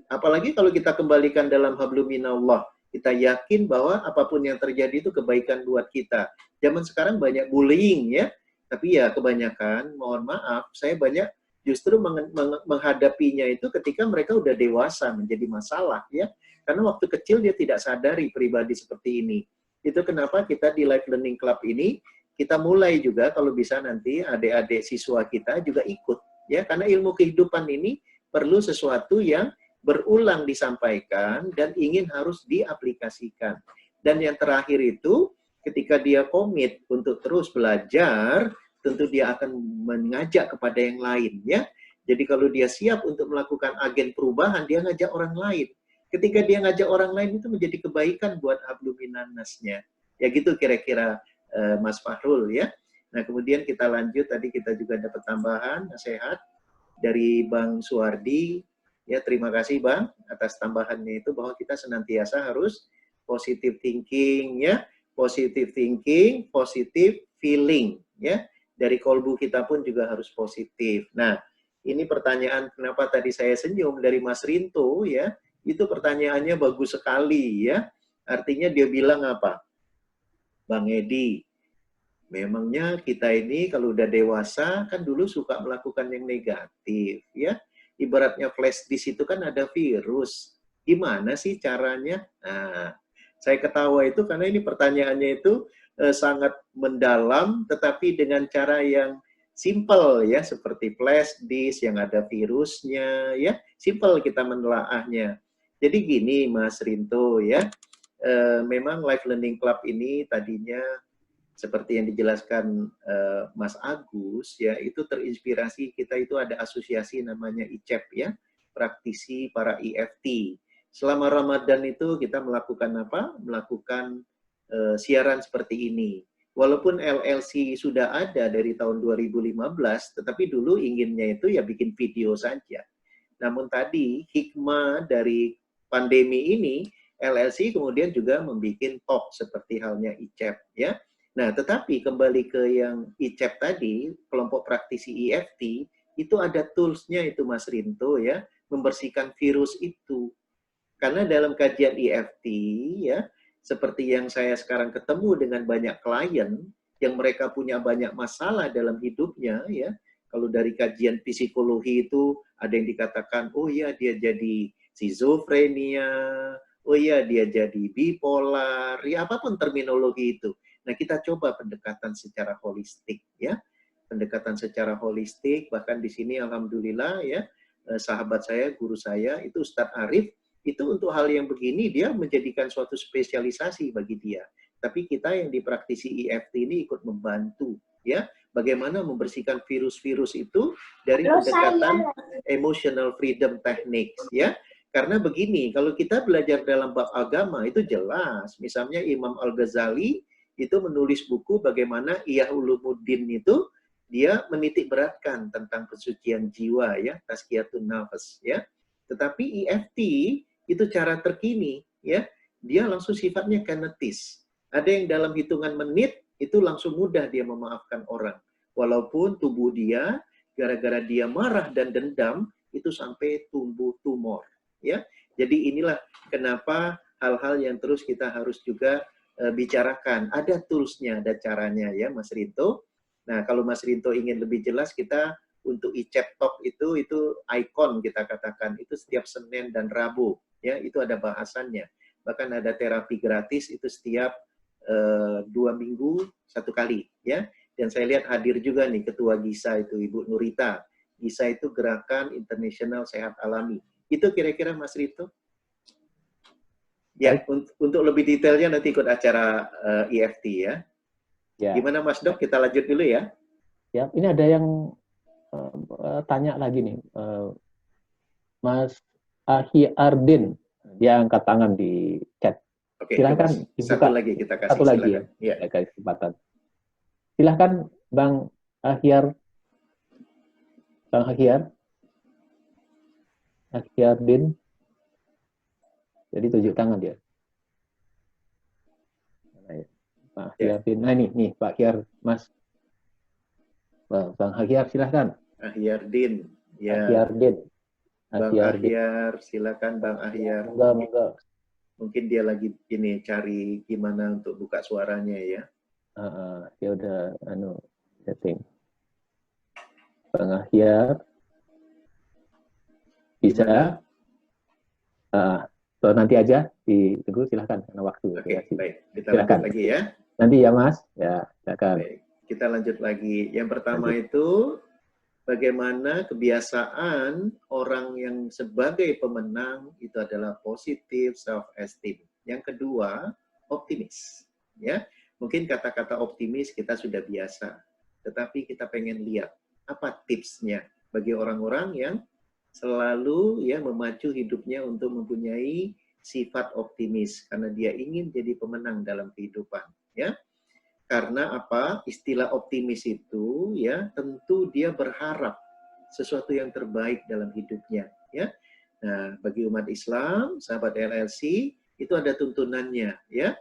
Apalagi kalau kita kembalikan dalam hablum minallah, kita yakin bahwa apapun yang terjadi itu kebaikan buat kita. Zaman sekarang banyak bullying, ya. Tapi ya kebanyakan, mohon maaf, saya banyak justru menghadapinya itu ketika mereka udah dewasa menjadi masalah, ya. Karena waktu kecil dia tidak sadari pribadi seperti ini. Itu kenapa kita di Life Learning Club ini, kita mulai juga kalau bisa nanti adik-adik siswa kita juga ikut. Ya, karena ilmu kehidupan ini perlu sesuatu yang berulang disampaikan dan ingin harus diaplikasikan. Dan yang terakhir itu, ketika dia komit untuk terus belajar, tentu dia akan mengajak kepada yang lain. Ya. Jadi kalau dia siap untuk melakukan agen perubahan, dia ngajak orang lain. Ketika dia ngajak orang lain itu menjadi kebaikan buat hablum minannasnya. Ya gitu kira-kira Mas Fahrul ya. Nah kemudian kita lanjut, tadi kita juga dapat tambahan nasihat dari Bang Suwardi. Ya, terima kasih Bang atas tambahannya itu, bahwa kita senantiasa harus positive thinking, ya, positive thinking, positive feeling, ya. Dari kolbu kita pun juga harus positif. Nah, ini pertanyaan kenapa tadi saya senyum dari Mas Rinto, ya. Itu pertanyaannya bagus sekali, ya. Artinya dia bilang apa? Bang Edi, memangnya kita ini kalau udah dewasa kan dulu suka melakukan yang negatif, ya. Ibaratnya flash disk itu kan ada virus. Gimana sih caranya? Nah, saya ketawa itu karena ini pertanyaannya itu sangat mendalam, tetapi dengan cara yang simple, ya, seperti flash disk yang ada virusnya, ya, simple kita menelaahnya. Jadi gini Mas Rinto, ya, memang Life Learning Club ini tadinya seperti yang dijelaskan Mas Agus, ya, itu terinspirasi, kita itu ada asosiasi namanya ICEP, ya, praktisi para EFT. Selama Ramadan itu kita melakukan apa? Melakukan siaran seperti ini. Walaupun LLC sudah ada dari tahun 2015, tetapi dulu inginnya itu ya bikin video saja. Namun tadi hikmah dari pandemi ini, LLC kemudian juga membuat talk seperti halnya ICEP, ya. Nah, tetapi kembali ke yang ICEP tadi, kelompok praktisi EFT, itu ada tools-nya itu Mas Rinto, ya, membersihkan virus itu. Karena dalam kajian EFT, ya, seperti yang saya sekarang ketemu dengan banyak klien, yang mereka punya banyak masalah dalam hidupnya, ya, kalau dari kajian psikologi itu, ada yang dikatakan, oh ya dia jadi schizofrenia, oh ya dia jadi bipolar, ya apapun terminologi itu. Nah, kita coba pendekatan secara holistik, ya. Pendekatan secara holistik, bahkan di sini alhamdulillah, ya, sahabat saya, guru saya, itu Ustadz Arif, itu untuk hal yang begini dia menjadikan suatu spesialisasi bagi dia. Tapi kita yang di praktisi EFT ini ikut membantu, ya, bagaimana membersihkan virus-virus itu dari pendekatan emotional freedom techniques, ya. Karena begini, kalau kita belajar dalam bab agama itu jelas, misalnya Imam Al-Ghazali itu menulis buku bagaimana Ihya Ulumuddin itu dia menitik beratkan tentang kesucian jiwa, ya, tazkiyatun nafas, ya. Tetapi EFT itu cara terkini, ya, dia langsung sifatnya kinetis. Ada yang dalam hitungan menit itu langsung mudah dia memaafkan orang, walaupun tubuh dia gara-gara dia marah dan dendam itu sampai tumbuh tumor, ya. Jadi inilah kenapa hal-hal yang terus kita harus juga bicarakan. Ada toolsnya, ada caranya, ya Mas Rinto. Nah, kalau Mas Rinto ingin lebih jelas, kita untuk ICEP Talk itu ikon kita katakan, itu setiap Senin dan Rabu, ya, itu ada bahasannya. Bahkan ada terapi gratis itu setiap 2 minggu 1 kali, ya. Dan saya lihat hadir juga nih Ketua GISA itu Ibu Nurita. GISA itu Gerakan Internasional Sehat Alami. Itu kira-kira Mas Rinto. Ya, untuk lebih detailnya nanti ikut acara EFT, ya. Ya. Gimana Mas Dok? Kita lanjut dulu, ya. Ya, ini ada yang tanya lagi nih, Mas Ahyardin, dia angkat tangan di chat. Oke, silakan dibuka. Satu lagi kita kasih. Satu lagi, ya. Ya. Kasih kesempatan. Silakan Bang Ahyar. Bang Ahyardin. Jadi tunjuk tangan dia. Pak Ahyardin. Nah nih Pak Ahyar, Mas. Bang Ahyar, silahkan. Ahyardin. Ya. Ahyardin. Bang Ahyar, silakan Bang Ahyar. Moga. Mungkin dia lagi ini cari gimana untuk buka suaranya, ya. Dia udah setting. Bang Ahyar. Bisa? Nanti aja ditunggu, silahkan karena waktu. Oke, baik. Kita lanjut lagi, ya. Nanti ya Mas, ya silakan. Baik. Kita lanjut lagi. Yang pertama itu bagaimana kebiasaan orang yang sebagai pemenang itu adalah positif self-esteem. Yang kedua, optimis. Ya, mungkin kata-kata optimis kita sudah biasa, tetapi kita pengen lihat apa tipsnya bagi orang-orang yang selalu ya memacu hidupnya untuk mempunyai sifat optimis karena dia ingin jadi pemenang dalam kehidupan, ya. Karena apa? Istilah optimis itu ya tentu dia berharap sesuatu yang terbaik dalam hidupnya, ya. Nah, bagi umat Islam, sahabat LLC, itu ada tuntunannya, ya.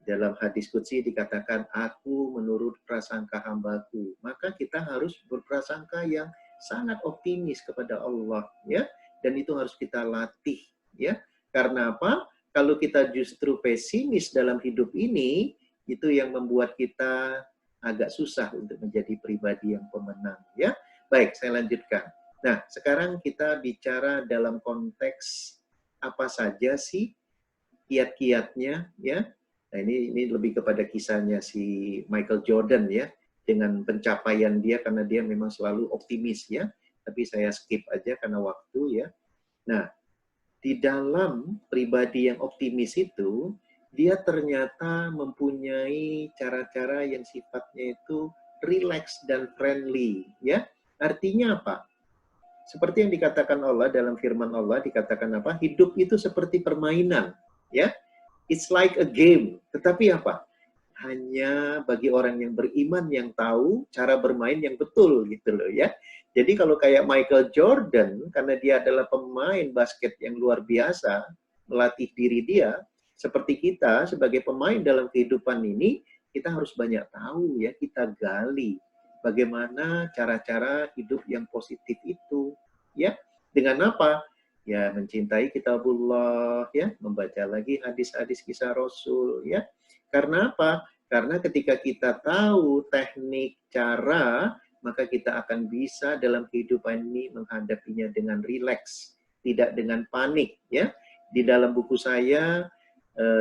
Dalam hadis qudsi dikatakan, aku menurut prasangka hambaku. Maka kita harus berprasangka yang sangat optimis kepada Allah, ya. Dan itu harus kita latih, ya. Karena apa? Kalau kita justru pesimis dalam hidup ini, itu yang membuat kita agak susah untuk menjadi pribadi yang pemenang, ya. Baik, saya lanjutkan. Nah, sekarang kita bicara dalam konteks apa saja sih kiat-kiatnya, ya. Nah, ini lebih kepada kisahnya si Michael Jordan, ya, dengan pencapaian dia karena dia memang selalu optimis, ya. Tapi saya skip aja karena waktu, ya. Nah, di dalam pribadi yang optimis itu, dia ternyata mempunyai cara-cara yang sifatnya itu relax dan friendly, ya. Artinya apa? Seperti yang dikatakan Allah dalam firman Allah, dikatakan apa? Hidup itu seperti permainan, ya. It's like a game. Tetapi apa? Hanya bagi orang yang beriman yang tahu cara bermain yang betul, gitu loh, ya. Jadi kalau kayak Michael Jordan, karena dia adalah pemain basket yang luar biasa, melatih diri dia, seperti kita sebagai pemain dalam kehidupan ini, kita harus banyak tahu, ya, kita gali bagaimana cara-cara hidup yang positif itu, ya. Dengan apa? Ya, mencintai kitabullah, ya, membaca lagi hadis-hadis kisah Rasul, ya. Karena apa? Karena ketika kita tahu teknik, cara, maka kita akan bisa dalam kehidupan ini menghadapinya dengan rileks, tidak dengan panik, ya. Di dalam buku saya,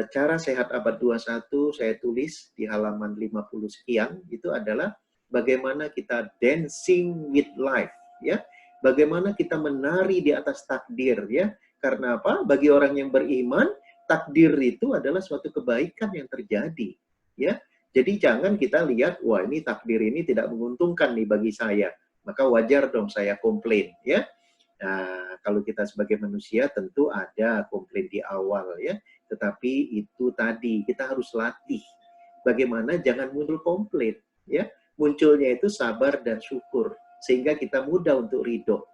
Cara Sehat Abad 21, saya tulis di halaman 50 sekian, itu adalah bagaimana kita dancing with life, ya. Bagaimana kita menari di atas takdir, ya. Karena apa? Bagi orang yang beriman, takdir itu adalah suatu kebaikan yang terjadi, ya. Jadi jangan kita lihat, wah ini takdir ini tidak menguntungkan nih bagi saya, maka wajar dong saya komplain, ya. Nah, kalau kita sebagai manusia tentu ada komplain di awal, ya. Tetapi itu tadi kita harus latih bagaimana jangan muncul komplain, ya. Munculnya itu sabar dan syukur sehingga kita mudah untuk ridho.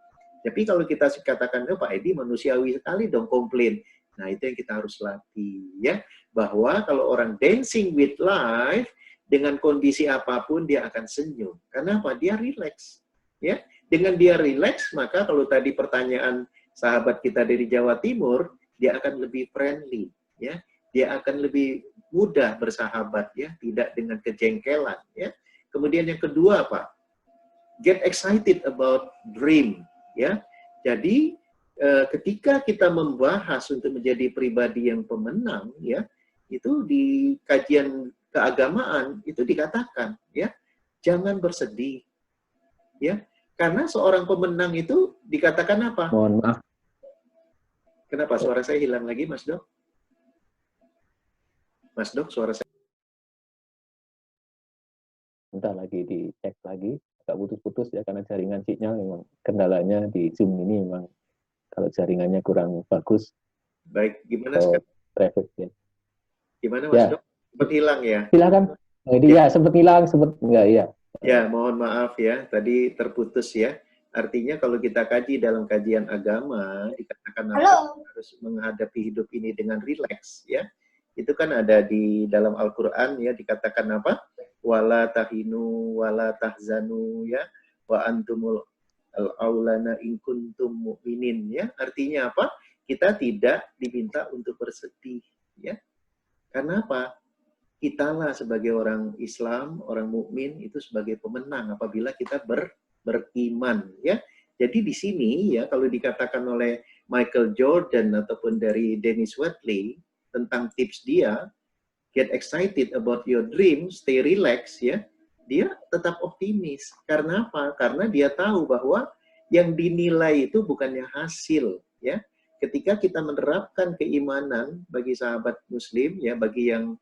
Tapi kalau kita katakan, oh, Pak Edi manusiawi sekali dong komplain. Nah, itu yang kita harus latih, ya. Bahwa kalau orang dancing with life, dengan kondisi apapun dia akan senyum. Karena apa? Dia relax, ya. Dengan dia relax, maka kalau tadi pertanyaan sahabat kita dari Jawa Timur, dia akan lebih friendly, ya. Dia akan lebih mudah bersahabat, ya, tidak dengan kejengkelan, ya. Kemudian yang kedua apa? Get excited about dream, ya. Jadi ketika kita membahas untuk menjadi pribadi yang pemenang, ya, itu di kajian keagamaan itu dikatakan, ya, jangan bersedih, ya, karena seorang pemenang itu dikatakan apa? Mohon maaf. Kenapa suara saya hilang lagi, Mas Dok? Mas Dok, suara saya. Bentar lagi dicek lagi, agak putus-putus ya karena jaringan sinyal memang kendalanya di Zoom ini memang kalau jaringannya kurang bagus. Baik, gimana sekarang? Traffic ya. Gimana Mas Dok? Sempat hilang ya? Silakan. Ya, sempat hilang, sempat enggak ya. Ya, mohon maaf ya, tadi terputus ya. Artinya kalau kita kaji dalam kajian agama, dikatakan harus menghadapi hidup ini dengan rileks, ya. Itu kan ada di dalam Al-Quran ya, dikatakan apa? Wala tahinu, wala tahzanu, ya. Wa antumul al-aulana in kuntum mu'minin, ya. Artinya apa? Kita tidak diminta untuk bersedih, ya. Karena apa? Kitalah sebagai orang Islam, orang mukmin itu sebagai pemenang apabila kita beriman, ya. Jadi di sini ya kalau dikatakan oleh Michael Jordan ataupun dari Dennis Watley tentang tips dia, get excited about your dream, stay relax, ya. Dia tetap optimis. Karena apa? Karena dia tahu bahwa yang dinilai itu bukannya hasil, ya. Ketika kita menerapkan keimanan bagi sahabat muslim, ya, bagi yang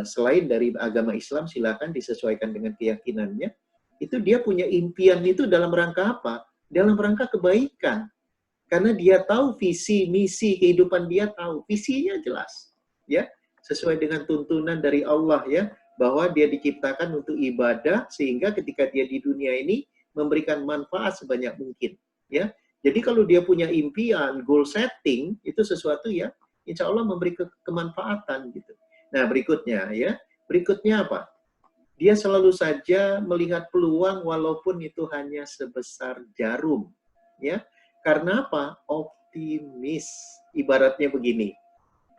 selain dari agama Islam, silakan disesuaikan dengan keyakinannya. Itu dia punya impian itu dalam rangka apa? Dalam rangka kebaikan. Karena dia tahu visi, misi kehidupan dia tahu. Visinya jelas, ya, sesuai dengan tuntunan dari Allah, ya, bahwa dia diciptakan untuk ibadah sehingga ketika dia di dunia ini memberikan manfaat sebanyak mungkin, ya. Jadi kalau dia punya impian, goal setting, itu sesuatu yang insya Allah memberi kemanfaatan gitu. Nah berikutnya ya, berikutnya apa? Dia selalu saja melihat peluang walaupun itu hanya sebesar jarum, ya. Karena apa? Optimis. Ibaratnya begini.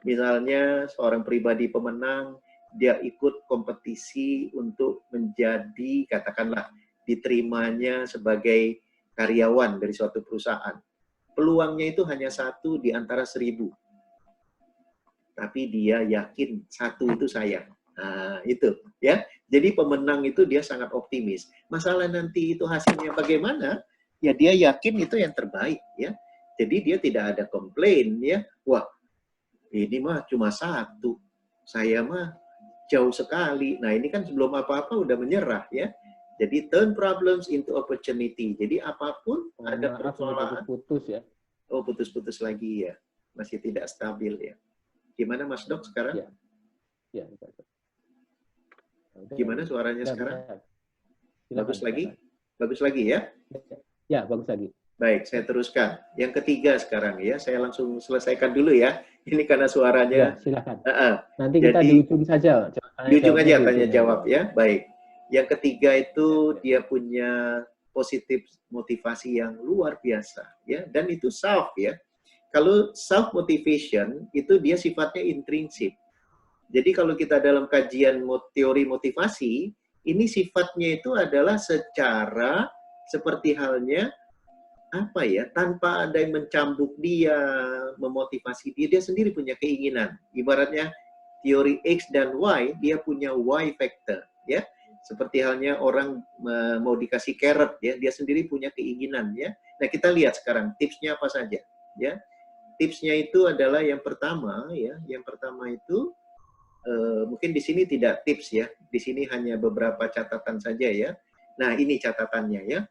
Misalnya seorang pribadi pemenang, dia ikut kompetisi untuk menjadi, katakanlah, diterimanya sebagai karyawan dari suatu perusahaan. Peluangnya itu hanya 1 di antara 1000. Tapi dia yakin 1 itu saya. Nah, itu ya. Jadi pemenang itu dia sangat optimis. Masalah nanti itu hasilnya bagaimana? Ya dia yakin itu yang terbaik ya. Jadi dia tidak ada komplain ya. Wah, ini mah cuma 1. Saya mah jauh sekali. Nah, ini kan sebelum apa-apa udah menyerah ya. Jadi turn problems into opportunity. Jadi apapun ada persoalan. Putus ya. Oh, putus-putus lagi ya. Masih tidak stabil ya. Gimana Mas Dok sekarang? Ya. Ya, gimana suaranya sekarang? Silakan, bagus lagi? silakan. Bagus lagi ya? Ya, bagus lagi. Baik, saya teruskan. Yang ketiga sekarang ya, saya langsung selesaikan dulu ya. Ini karena suaranya. Ya, silakan. Nanti kita Jadi, di ujung saja. Di ujung aja tanya jawab ya. Baik. Yang ketiga itu dia punya positif motivasi yang luar biasa ya, dan itu self ya. Kalau self motivation itu dia sifatnya intrinsik. Jadi kalau kita dalam kajian teori motivasi, ini sifatnya itu adalah secara seperti halnya apa ya, tanpa ada yang mencambuk dia, memotivasi dia, dia sendiri punya keinginan. Ibaratnya teori X dan Y, dia punya Y factor ya. Seperti halnya orang mau dikasih carrot ya, dia sendiri punya keinginan ya. Nah, kita lihat sekarang tipsnya apa saja ya. Tipsnya itu adalah yang pertama ya, yang pertama itu mungkin di sini tidak tips ya, di sini hanya beberapa catatan saja ya. Nah ini catatannya ya.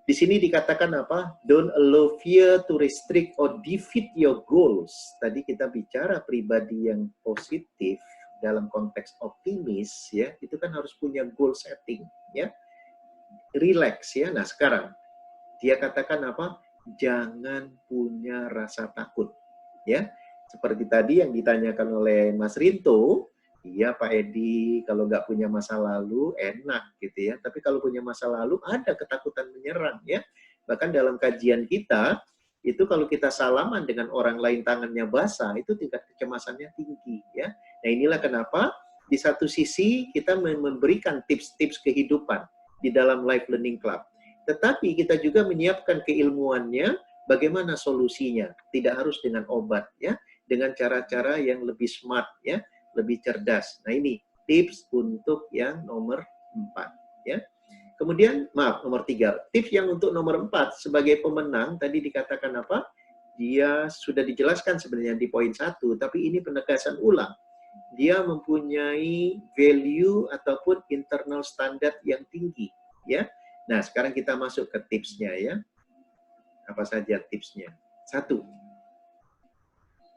Di sini dikatakan apa? Don't allow fear to restrict or defeat your goals. Tadi kita bicara pribadi yang positif dalam konteks optimis ya, itu kan harus punya goal setting ya. Relax ya. Nah sekarang dia katakan apa? Jangan punya rasa takut ya. Seperti tadi yang ditanyakan oleh Mas Rinto, iya Pak Edi, kalau nggak punya masa lalu enak gitu ya. Tapi kalau punya masa lalu ada ketakutan menyerang ya. Bahkan dalam kajian kita, itu kalau kita salaman dengan orang lain tangannya basah, itu tingkat kecemasannya tinggi ya. Nah inilah kenapa di satu sisi kita memberikan tips-tips kehidupan di dalam Life Learning Club. Tetapi kita juga menyiapkan keilmuannya, bagaimana solusinya. Tidak harus dengan obat ya. Dengan cara-cara yang lebih smart ya, lebih cerdas. Nah ini tips untuk yang nomor 4 ya. Kemudian maaf nomor 3, tips yang untuk nomor 4 sebagai pemenang tadi dikatakan apa? Dia sudah dijelaskan sebenarnya di poin 1, tapi ini penegasan ulang. Dia mempunyai value ataupun internal standard yang tinggi ya. Nah, sekarang kita masuk ke tipsnya ya. Apa saja tipsnya? 1.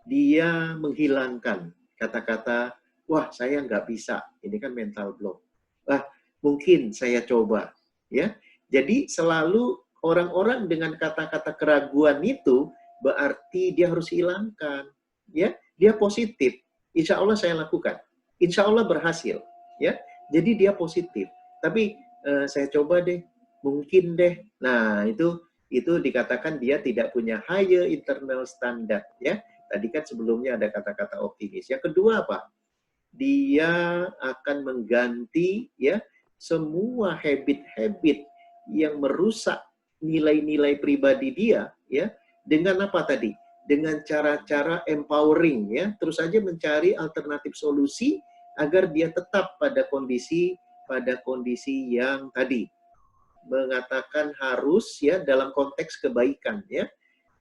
Dia menghilangkan kata-kata, wah saya nggak bisa, ini kan mental block. Wah mungkin saya coba, ya. Jadi selalu orang-orang dengan kata-kata keraguan itu berarti dia harus hilangkan, ya. Dia positif, insya Allah saya lakukan, insya Allah berhasil, ya. Jadi dia positif. Tapi saya coba deh, mungkin deh. Nah itu dikatakan dia tidak punya higher internal standard, ya. Tadi kan sebelumnya ada kata-kata optimis. Yang kedua apa? Dia akan mengganti ya semua habit-habit yang merusak nilai-nilai pribadi dia ya dengan apa tadi? Dengan cara-cara empowering ya. Terus saja mencari alternatif solusi agar dia tetap pada kondisi yang tadi mengatakan harus ya dalam konteks kebaikan ya.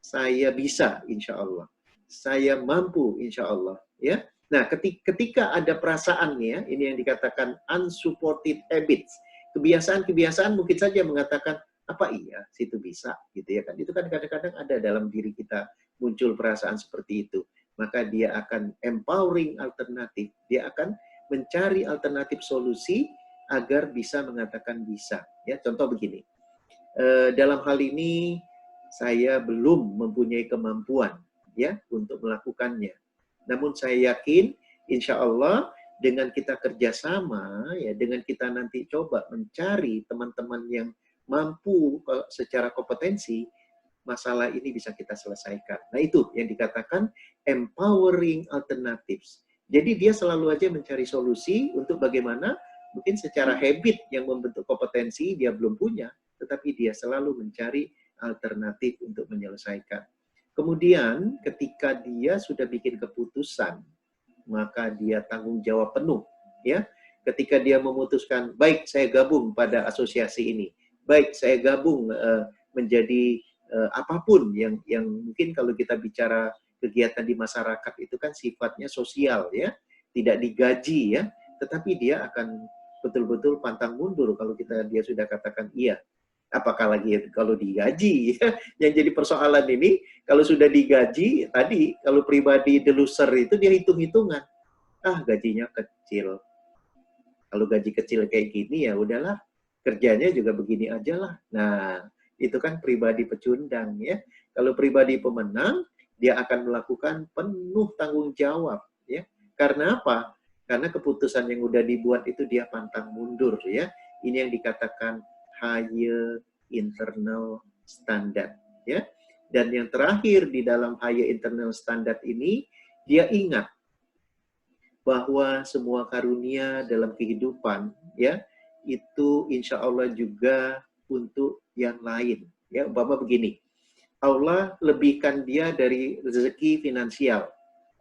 Saya bisa insya Allah. Saya mampu insya Allah ya. Nah ketika ada perasaannya, ini yang dikatakan unsupported habits, kebiasaan-kebiasaan mungkin saja mengatakan apa iya situ bisa gitu ya kan. Itu kan kadang-kadang ada dalam diri kita muncul perasaan seperti itu. Maka dia akan empowering alternatif, dia akan mencari alternatif solusi agar bisa mengatakan bisa ya. Contoh begini, dalam hal ini saya belum mempunyai kemampuan ya untuk melakukannya. Namun saya yakin insya Allah dengan kita kerjasama ya, dengan kita nanti coba mencari teman-teman yang mampu secara kompetensi, masalah ini bisa kita selesaikan. Nah itu yang dikatakan empowering alternatives. Jadi dia selalu aja mencari solusi untuk bagaimana mungkin secara habit yang membentuk kompetensi dia belum punya, tetapi dia selalu mencari alternatif untuk menyelesaikan. Kemudian ketika dia sudah bikin keputusan, maka dia tanggung jawab penuh. Ya, ketika dia memutuskan, baik saya gabung pada asosiasi ini, baik saya gabung menjadi apapun yang mungkin kalau kita bicara kegiatan di masyarakat itu kan sifatnya sosial ya, tidak digaji ya, tetapi dia akan betul-betul pantang mundur kalau dia sudah katakan iya. Apakah lagi kalau digaji ya? Yang jadi persoalan ini kalau sudah digaji tadi kalau pribadi deluser itu dia hitung-hitungan, gajinya kecil. Kalau gaji kecil kayak gini ya udahlah, kerjanya juga begini aja lah. Nah itu kan pribadi pecundang ya. Kalau pribadi pemenang, dia akan melakukan penuh tanggung jawab ya. Karena apa? Karena keputusan yang udah dibuat itu dia pantang mundur ya. Ini yang dikatakan higher internal standard ya. Dan yang terakhir di dalam higher internal standard ini, dia ingat bahwa semua karunia dalam kehidupan ya itu insya Allah juga untuk yang lain ya. Umpama begini, Allah lebihkan dia dari rezeki finansial,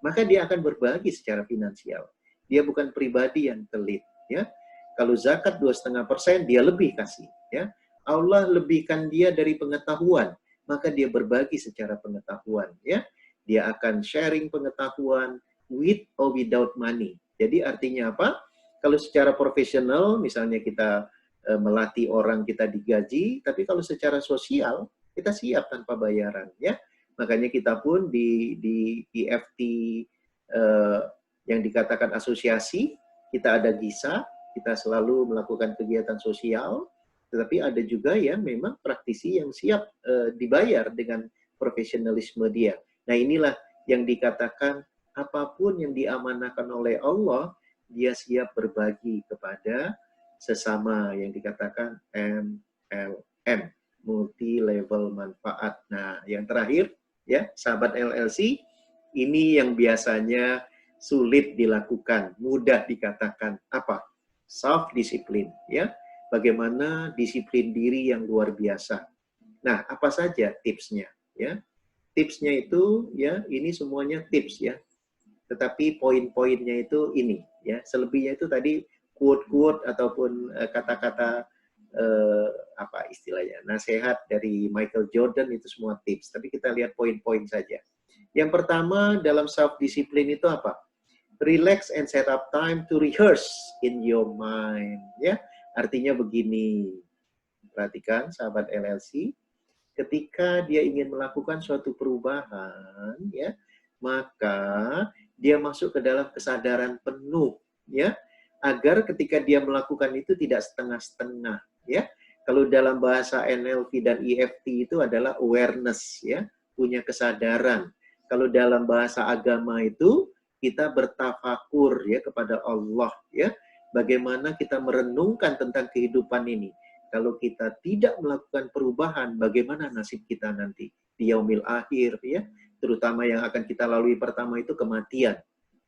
maka dia akan berbagi secara finansial. Dia bukan pribadi yang pelit ya. Kalau zakat 2,5% dia lebih kasih ya. Allah lebihkan dia dari pengetahuan, maka dia berbagi secara pengetahuan ya. Dia akan sharing pengetahuan with or without money. Jadi artinya apa? Kalau secara profesional misalnya kita melatih orang, kita digaji, tapi kalau secara sosial kita siap tanpa bayaran ya. Makanya kita pun di IFT yang dikatakan asosiasi, kita ada GISA, kita selalu melakukan kegiatan sosial, tetapi ada juga yang memang praktisi yang siap dibayar dengan profesionalisme dia. Nah inilah yang dikatakan apapun yang diamanahkan oleh Allah, dia siap berbagi kepada sesama yang dikatakan MLM, multi level manfaat. Nah yang terakhir ya sahabat LLC, ini yang biasanya sulit dilakukan, mudah dikatakan apa? Self discipline ya. Bagaimana disiplin diri yang luar biasa. Nah, apa saja tipsnya ya? Tipsnya itu ya, ini semuanya tips ya. Tetapi poin-poinnya itu ini ya. Selebihnya itu tadi quote-quote ataupun kata-kata apa istilahnya? Nasihat dari Michael Jordan itu semua tips. Tapi kita lihat poin-poin saja. Yang pertama dalam self discipline itu apa? Relax and set up time to rehearse in your mind ya. Artinya begini, perhatikan sahabat LLC, ketika dia ingin melakukan suatu perubahan, ya, maka dia masuk ke dalam kesadaran penuh, ya, agar ketika dia melakukan itu tidak setengah-setengah, ya. Kalau dalam bahasa NLP dan EFT itu adalah awareness, ya, punya kesadaran. Kalau dalam bahasa agama itu kita bertafakur, ya, kepada Allah, ya. Bagaimana kita merenungkan tentang kehidupan ini. Kalau kita tidak melakukan perubahan, bagaimana nasib kita nanti di yaumil akhir, ya? Terutama yang akan kita lalui pertama itu kematian.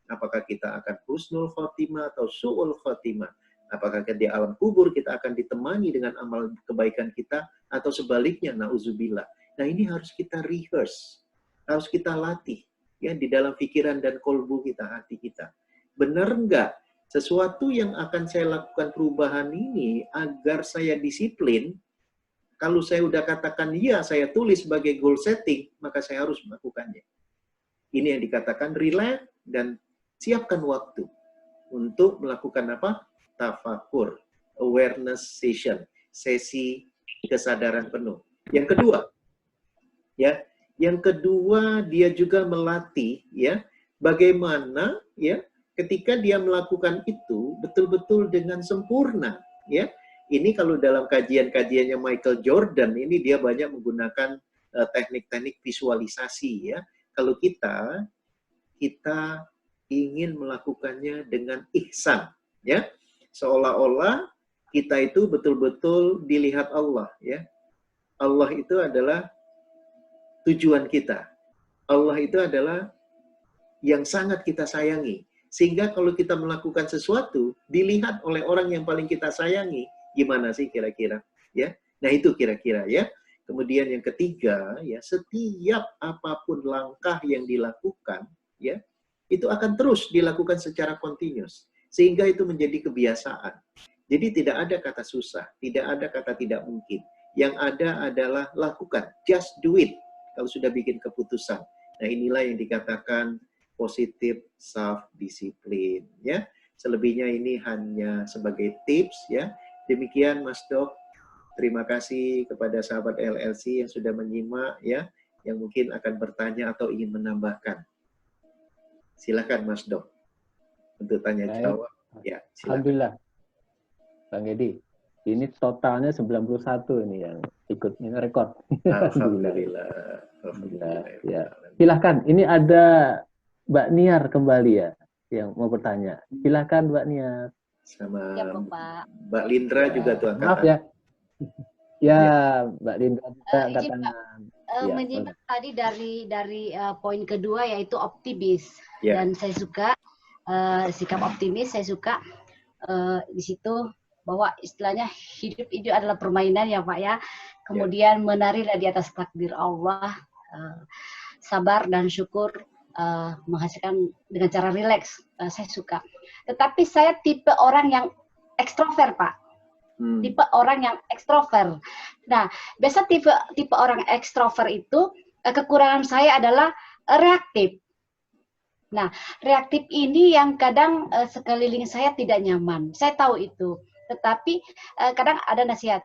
Apakah kita akan husnul khotimah atau su'ul khotimah? Apakah di alam kubur kita akan ditemani dengan amal kebaikan kita atau sebaliknya, na'udzubillah. Nah ini harus kita rehearse, harus kita latih ya di dalam pikiran dan kolbu kita, hati kita. Benar enggak? Sesuatu yang akan saya lakukan perubahan ini agar saya disiplin, kalau saya udah katakan ya, saya tulis sebagai goal setting, maka saya harus melakukannya. Ini yang dikatakan relax dan siapkan waktu untuk melakukan apa? Tafakur, awareness session, sesi kesadaran penuh. Yang kedua, ya, yang kedua dia juga melatih ya bagaimana ya ketika dia melakukan itu betul-betul dengan sempurna, ya. Ini kalau dalam kajian-kajiannya Michael Jordan, ini dia banyak menggunakan teknik-teknik visualisasi ya. Kalau kita ingin melakukannya dengan ihsan ya. Seolah-olah kita itu betul-betul dilihat Allah ya. Allah itu adalah tujuan kita. Allah itu adalah yang sangat kita sayangi. Sehingga kalau kita melakukan sesuatu, dilihat oleh orang yang paling kita sayangi, gimana sih kira-kira? Ya, nah itu kira-kira ya. Kemudian yang ketiga, ya setiap apapun langkah yang dilakukan, ya itu akan terus dilakukan secara kontinus, sehingga itu menjadi kebiasaan. Jadi tidak ada kata susah, tidak ada kata tidak mungkin. Yang ada adalah lakukan, just do it. Kalau sudah bikin keputusan. Nah inilah yang dikatakan positive self-discipline. Ya, selebihnya ini hanya sebagai tips. Ya, demikian Mas Dok. Terima kasih kepada sahabat LLC yang sudah menyimak. Ya, yang mungkin akan bertanya atau ingin menambahkan. Silakan Mas Dok untuk tanya jawab. Ya, silakan. Alhamdulillah. Bang Edi, ini totalnya 91 ini yang ikut ini rekor. Alhamdulillah. Alhamdulillah. Ya. Silahkan, ini ada Mbak Niar kembali ya yang mau bertanya. Silahkan Mbak Niar. Sama Ya, Pak. Mbak Lindra juga tuh angkat. Maaf ya. Ya, Mbak Lindra juga angkat Izin, Pak. tangan. Menyimak tadi dari poin kedua yaitu optimis. Ya. Dan saya suka sikap optimis, saya suka di situ bahwa istilahnya hidup itu adalah permainan ya Pak ya. Kemudian menarilah di atas takdir Allah, sabar dan syukur, menghasilkan dengan cara rileks. Saya suka. Tetapi saya tipe orang yang ekstrovert Pak. Tipe orang yang ekstrovert. Nah, biasa tipe orang ekstrovert itu kekurangan saya adalah reaktif. Nah, reaktif ini yang kadang sekeliling saya tidak nyaman. Saya tahu itu. Tetapi kadang ada nasihat,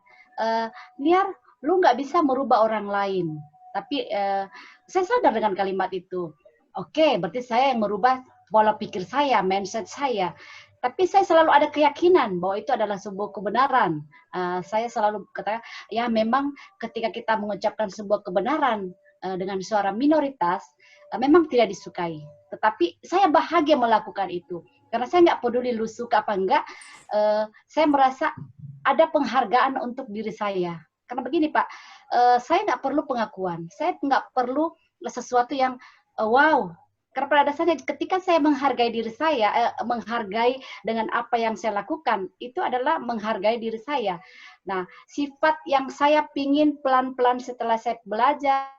Niar, lu nggak bisa merubah orang lain. Tapi saya sadar dengan kalimat itu. Oke, berarti saya yang merubah pola pikir saya, mindset saya. Tapi saya selalu ada keyakinan bahwa itu adalah sebuah kebenaran. Saya selalu katakan, ya memang ketika kita mengucapkan sebuah kebenaran dengan suara minoritas, memang tidak disukai. Tetapi saya bahagia melakukan itu. Karena saya nggak peduli lu suka apa enggak, saya merasa ada penghargaan untuk diri saya. Karena begini Pak, saya nggak perlu pengakuan, saya nggak perlu sesuatu yang wow. Karena pada dasarnya ketika saya menghargai diri saya, menghargai dengan apa yang saya lakukan, itu adalah menghargai diri saya. Nah, sifat yang saya pingin pelan-pelan setelah saya belajar,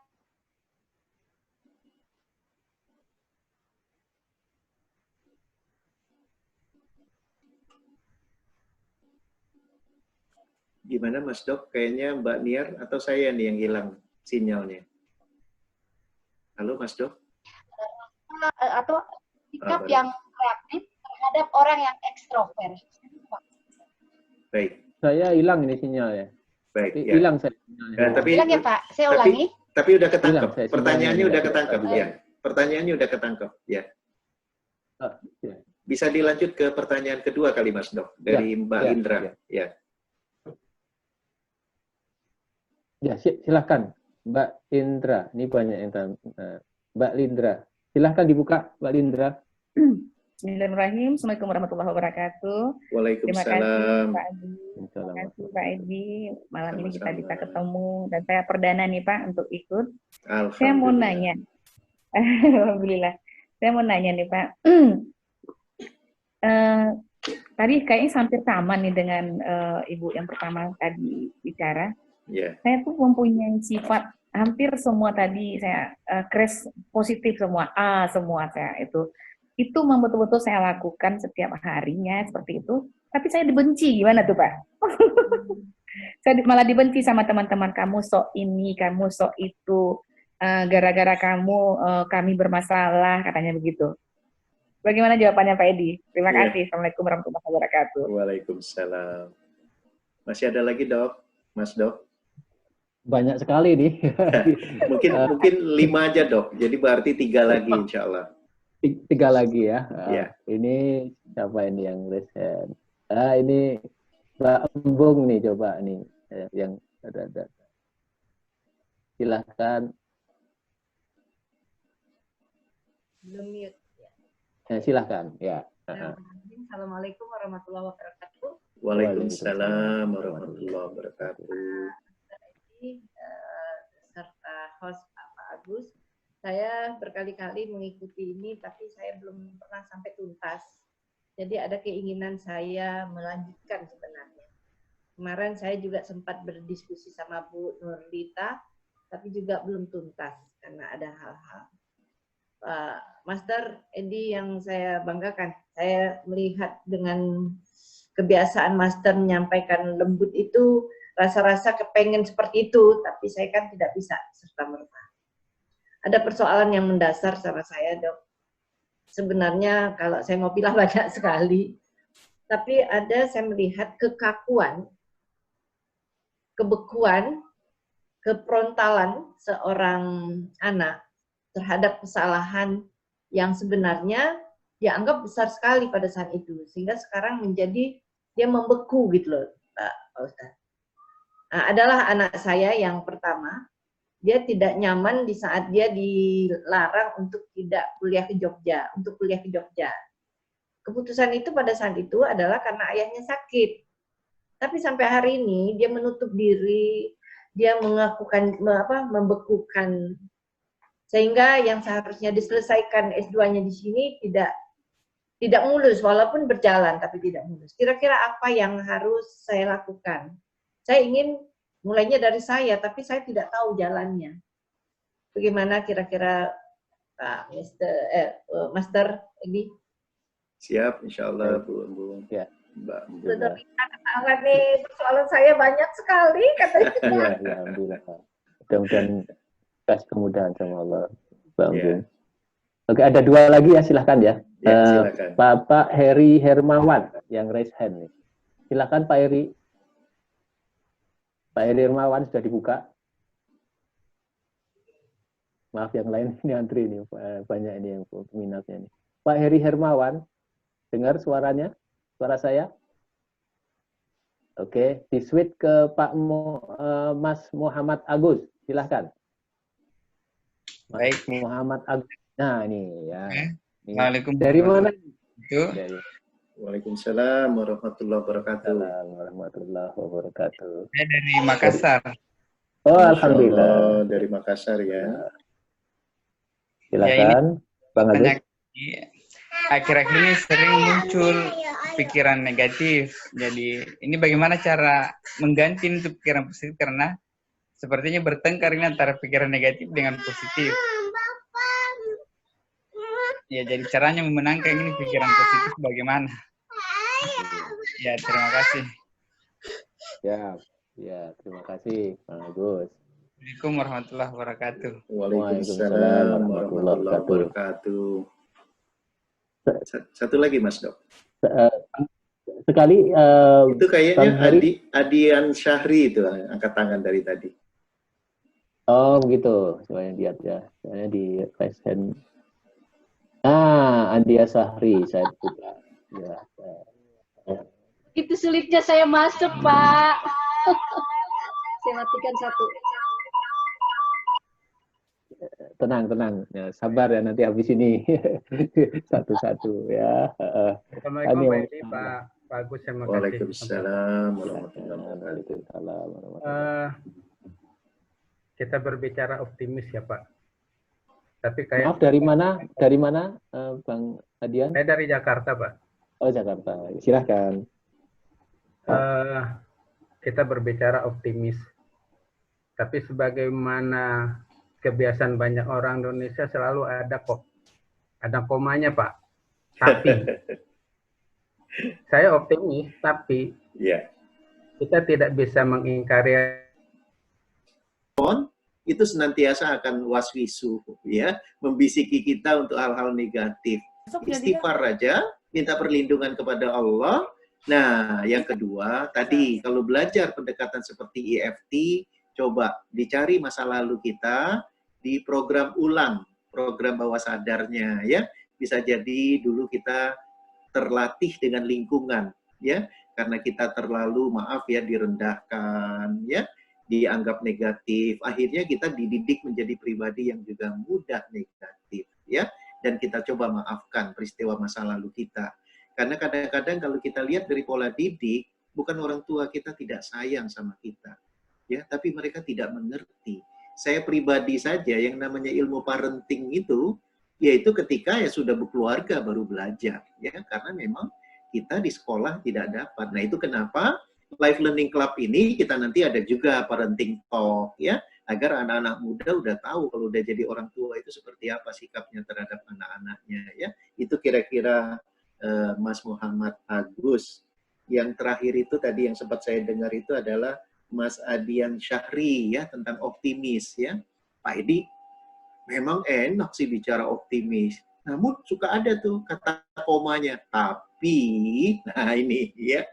Gimana Mas Dok? Kayaknya Mbak Niar atau saya nih yang hilang sinyalnya. Halo Mas Dok? atau sikap yang reaktif terhadap orang yang ekstrovert. Baik. Saya hilang ini sinyalnya. Baik. Ya. Hilang saya sinyalnya. Tapi, Bilang ya Pak, saya ulangi. Tapi udah ketangkep. Hilang, saya Pertanyaannya sinyalnya udah ketangkep. hilang. Ya. Pertanyaannya udah ketangkep. Ya. Ya. Bisa dilanjut ke pertanyaan kedua kali Mas Dok dari Mbak Indra. Ya. Ya, silakan Mbak Indra. Ini banyak yang Mbak Lindra. Silahkan dibuka, Mbak Lindra. Bismillahirrahmanirrahim. Assalamualaikum warahmatullahi wabarakatuh. Terima kasih Waalaikumsalam. Pak Edi. Terima kasih Pak Edi. Malam ini kita bisa ketemu dan saya perdana nih Pak untuk ikut. Saya mau nanya. Alhamdulillah. Saya mau nanya nih Pak. Tadi kayaknya hampir sama nih dengan Ibu yang pertama tadi bicara. Yeah. Saya tuh mempunyai sifat hampir semua tadi saya crash positif semua, semua saya itu memang betul-betul saya lakukan setiap harinya seperti itu. Tapi saya dibenci, gimana tuh Pak? Saya malah dibenci sama teman-teman, kamu sok ini, kamu sok itu, gara-gara kamu kami bermasalah, katanya begitu. Bagaimana jawabannya Pak Edi? Terima kasih. Assalamualaikum warahmatullahi wabarakatuh. Waalaikumsalam. Masih ada lagi Dok, Mas Dok? Banyak sekali nih. mungkin 5 aja Dok. Jadi berarti 3 lagi insya Allah. 3 lagi ya. Ini siapa ini yang resen? Ini Mbak Embung nih coba nih yang ada. Silahkan. Belum mute. Silahkan. Ya. Assalamualaikum warahmatullahi wabarakatuh. Waalaikumsalam warahmatullahi wabarakatuh. Serta host Pak Agus, saya berkali-kali mengikuti ini, tapi saya belum pernah sampai tuntas. Jadi ada keinginan saya melanjutkan sebenarnya. Kemarin saya juga sempat berdiskusi sama Bu Nurlita, tapi juga belum tuntas karena ada hal-hal. Master Edi yang saya banggakan, saya melihat dengan kebiasaan Master menyampaikan lembut itu, rasa-rasa kepengen seperti itu, tapi saya kan tidak bisa serta-merta. Ada persoalan yang mendasar sama saya, Dok. Sebenarnya kalau saya mau bilang banyak sekali, tapi ada saya melihat kekakuan, kebekuan, keprontalan seorang anak terhadap kesalahan yang sebenarnya dianggap besar sekali pada saat itu, sehingga sekarang menjadi dia membeku gitu loh, Pak Ustadz. Nah, adalah anak saya yang pertama, dia tidak nyaman di saat dia dilarang untuk tidak kuliah ke Jogja, untuk kuliah ke Jogja. Keputusan itu pada saat itu adalah karena ayahnya sakit. Tapi sampai hari ini dia menutup diri, dia membekukan, sehingga yang seharusnya diselesaikan S2-nya di sini tidak mulus, walaupun berjalan tapi tidak mulus. Kira-kira apa yang harus saya lakukan? Saya ingin mulainya dari saya, tapi saya tidak tahu jalannya. Bagaimana kira-kira Pak Master Edi? Siap, insya Allah Bu. Ya. Mbak. Sudah bisa ketahuan nih, persoalan saya banyak sekali katanya. Iya, alhamdulillah. Mudah-mudahan kasih kemudahan sama Allah, Bang Bung. Oke, ada dua lagi ya, silahkan ya. Silakan. Bapak Heri Hermawan yang raise hand nih. Silahkan Pak Heri. Pak Heri Hermawan sudah dibuka. Maaf yang lain ini antri nih, banyak ini yang peminatnya nih. Pak Heri Hermawan, dengar suaranya? Suara saya? Oke, di switch ke Pak Mas Muhammad Agus, silahkan. Baik, Muhammad Agus. Nah, ini ya. Assalamualaikum. Dari mana? Waalaikumsalam warahmatullahi wabarakatuh. Warahmatullahi wabarakatuh. Saya dari Makassar. Oh, alhamdulillah. Dari Makassar ya. Silakan, Bang Agus. Akhir-akhir ini sering muncul pikiran negatif. Jadi ini bagaimana cara mengganti untuk pikiran positif, karena sepertinya bertengkar ini antara pikiran negatif dengan positif. Ya, jadi caranya memenangkan ini pikiran positif bagaimana? Ya, terima kasih. Ya, terima kasih, Bang Agus. Assalamualaikum warahmatullahi wabarakatuh. Waalaikumsalam warahmatullahi wabarakatuh. Satu lagi, Mas Dok. Sekali. Itu kayaknya Adian Syahri itu angkat tangan dari tadi. Oh, begitu. Soalnya lihat ya. Soalnya di raise hand. Andia Syahri, saya buka. Ya. Itu sulitnya saya masuk, Pak. Saya matikan satu. Tenang. Ya, sabar ya, nanti habis ini. Satu-satu ya. Assalamualaikum Pak Agus, terima kasih. Waalaikumsalam warahmatullahi wabarakatuh. Kita berbicara optimis ya Pak. Tapi kayak Maaf, dari mana? Dari mana, Bang Adian? Saya dari Jakarta, Pak. Oh, Jakarta. Silahkan. Kita berbicara optimis. Tapi sebagaimana kebiasaan banyak orang Indonesia selalu ada komanya, Pak. Tapi saya optimis, tapi kita tidak bisa mengingkari itu senantiasa akan waswisu, ya, membisiki kita untuk hal-hal negatif. Istighfar aja, minta perlindungan kepada Allah. Nah, yang kedua, tadi kalau belajar pendekatan seperti EFT, coba dicari masa lalu kita di program ulang, program bawah sadarnya, ya. Bisa jadi dulu kita terlatih dengan lingkungan, ya, karena kita terlalu, maaf ya, direndahkan, ya, dianggap negatif. Akhirnya kita dididik menjadi pribadi yang juga mudah negatif, ya. Dan kita coba maafkan peristiwa masa lalu kita. Karena kadang-kadang kalau kita lihat dari pola didik, bukan orang tua kita tidak sayang sama kita, ya, tapi mereka tidak mengerti. Saya pribadi saja yang namanya ilmu parenting itu, yaitu ketika ya sudah berkeluarga baru belajar, ya, karena memang kita di sekolah tidak dapat. Nah, itu kenapa Life Learning Club ini kita nanti ada juga parenting talk, ya, agar anak-anak muda udah tahu kalau udah jadi orang tua itu seperti apa sikapnya terhadap anak-anaknya, ya. Itu kira-kira Mas Muhammad Agus. Yang terakhir itu tadi yang sempat saya dengar itu adalah Mas Adian Syahri, ya, tentang optimis, ya. Pak Edi, memang enak sih bicara optimis. Namun suka ada tuh kata komanya, tapi, nah ini, ya.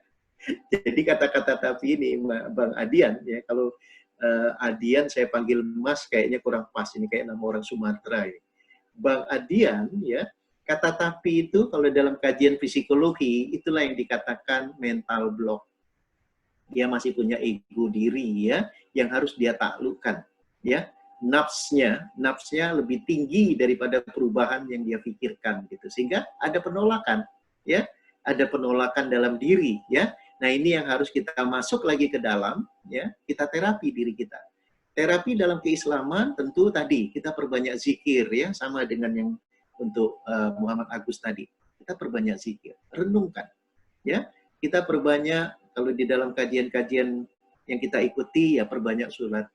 Jadi kata-kata tapi ini, Bang Adian, ya, kalau Adian saya panggil Mas kayaknya kurang pas, ini kayak nama orang Sumatera, ya. Bang Adian, ya, kata tapi itu kalau dalam kajian psikologi itulah yang dikatakan mental block. Dia masih punya ego diri, ya, yang harus dia taklukkan, ya. Nafsnya lebih tinggi daripada perubahan yang dia pikirkan, gitu. Sehingga ada penolakan, ya, ada penolakan dalam diri, ya. Nah, ini yang harus kita masuk lagi ke dalam, ya, kita terapi diri kita. Terapi dalam keislaman tentu tadi kita perbanyak zikir, ya, sama dengan yang untuk Muhammad Agus tadi. Kita perbanyak zikir, renungkan, ya. Kita perbanyak kalau di dalam kajian-kajian yang kita ikuti, ya, perbanyak sholat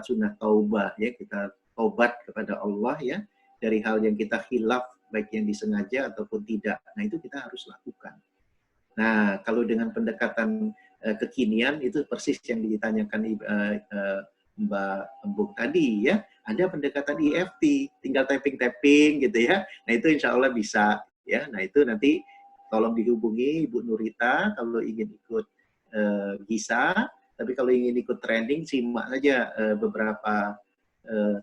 sunnah taubah, ya, kita taubat kepada Allah, ya, dari hal yang kita khilaf baik yang disengaja ataupun tidak. Nah, itu kita harus lakukan. Nah, kalau dengan pendekatan kekinian itu persis yang ditanyakan Mbak Embuk tadi, ya, ada pendekatan EFT, tinggal tapping gitu, ya. Nah, itu insya Allah bisa, ya. Nah, itu nanti tolong dihubungi Ibu Nurita kalau ingin ikut GISA, tapi kalau ingin ikut training simak saja beberapa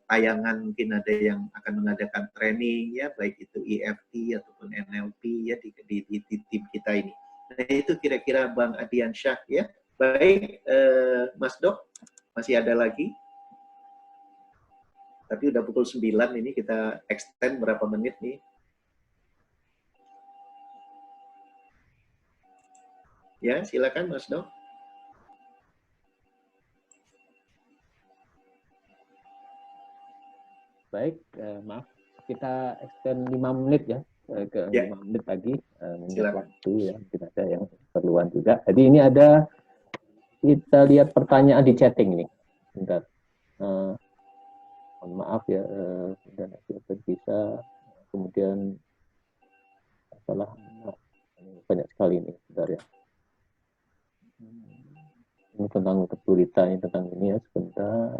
tayangan, mungkin ada yang akan mengadakan training, ya, baik itu EFT ataupun NLP, ya, di tim kita ini. Nah, itu kira-kira Bang Adian Syah, ya. Baik, Mas Dok, masih ada lagi? Tapi udah pukul 9 ini, kita extend berapa menit nih? Ya, silakan Mas Dok. Baik, maaf, kita extend 5 menit, ya, ke 5 menit lagi, mengingat waktu, ya, mungkin ada yang perluan juga. Jadi ini ada, kita lihat pertanyaan di chatting ini. Bentar. Mohon maaf, ya, dan bisa, kemudian masalah banyak sekali ini, bentar, ya. Ini tentang berita, ini tentang ini, ya, sebentar.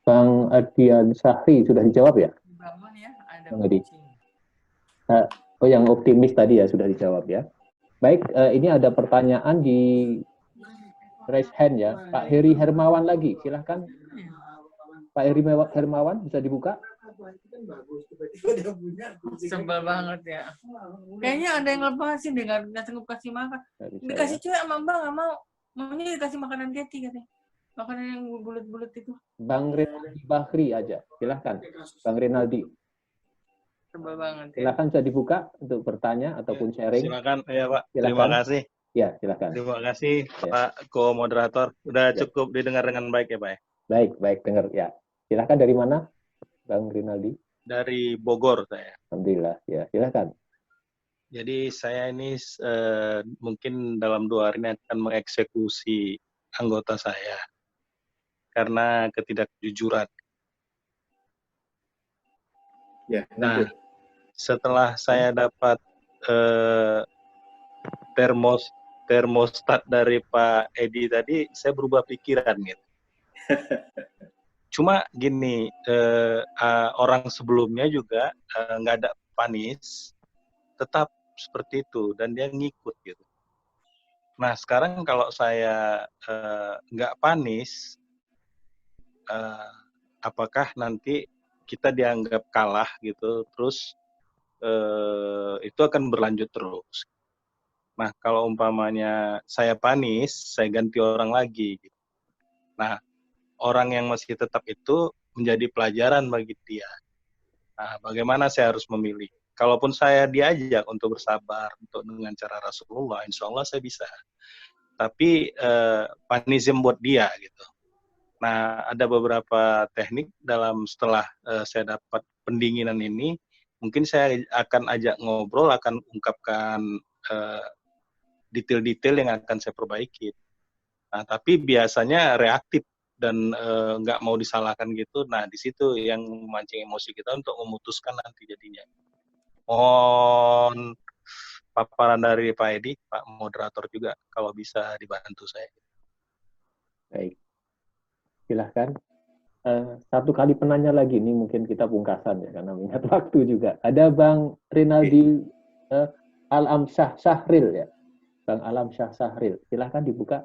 Bang Adian Syahri sudah dijawab, ya? Bangun, ya, ada Bang Adi. Oh, yang optimis tadi, ya, sudah dijawab, ya. Baik, ini ada pertanyaan di raise hand, ya. Pak Heri Hermawan lagi, silahkan. Pak Heri Hermawan, bisa dibuka? Sebel banget, ya. Kayaknya ada yang lepasin deh, nggak sanggup kasih makan. Dikasih cuy sama Mbak, nggak mau. Maunya dikasih makanan Getty, katanya. Makanan yang bulat-bulat itu. Bang Renaldi Bahri aja, silahkan. Bang Renaldi. Sebel banget, ya. Silahkan bisa dibuka untuk bertanya ataupun sharing. Silakan, ya Pak. Silakan. Terima kasih. Ya, silakan. Terima kasih, ya. Pak Co-moderator. Udah cukup didengar dengan baik, ya Pak. Baik, dengar, ya. Silahkan, dari mana, Bang Rinaldi? Dari Bogor saya. Alhamdulillah, ya, silakan. Jadi saya ini mungkin dalam 2 hari ini akan mengeksekusi anggota saya karena ketidakjujuran. Ya, nah, setelah saya dapat termostat dari Pak Edi tadi, saya berubah pikiran gitu. Cuma gini, orang sebelumnya juga nggak ada panis, tetap seperti itu, dan dia ngikut gitu. Nah, sekarang kalau saya nggak panis, apakah nanti kita dianggap kalah gitu, terus itu akan berlanjut terus. Nah, kalau umpamanya saya panis, saya ganti orang lagi. Gitu. Nah, orang yang masih tetap itu menjadi pelajaran bagi dia. Nah, bagaimana saya harus memilih? Kalaupun saya diajak untuk bersabar, untuk dengan cara Rasulullah, insya Allah saya bisa. Tapi panism buat dia gitu. Nah, ada beberapa teknik dalam setelah saya dapat pendinginan ini, mungkin saya akan ajak ngobrol, akan ungkapkan detail-detail yang akan saya perbaiki. Nah, tapi biasanya reaktif dan nggak mau disalahkan gitu. Nah, di situ yang memancing emosi kita untuk memutuskan nanti jadinya. Mohon paparan dari Pak Edi, Pak Moderator juga, kalau bisa dibantu saya. Baik, silahkan. Satu kali penanya lagi, ini mungkin kita pungkasan ya, karena mengingat waktu juga. Ada Bang Rinaldi Alam Syahril ya, Bang Alam Syahril. Silahkan dibuka.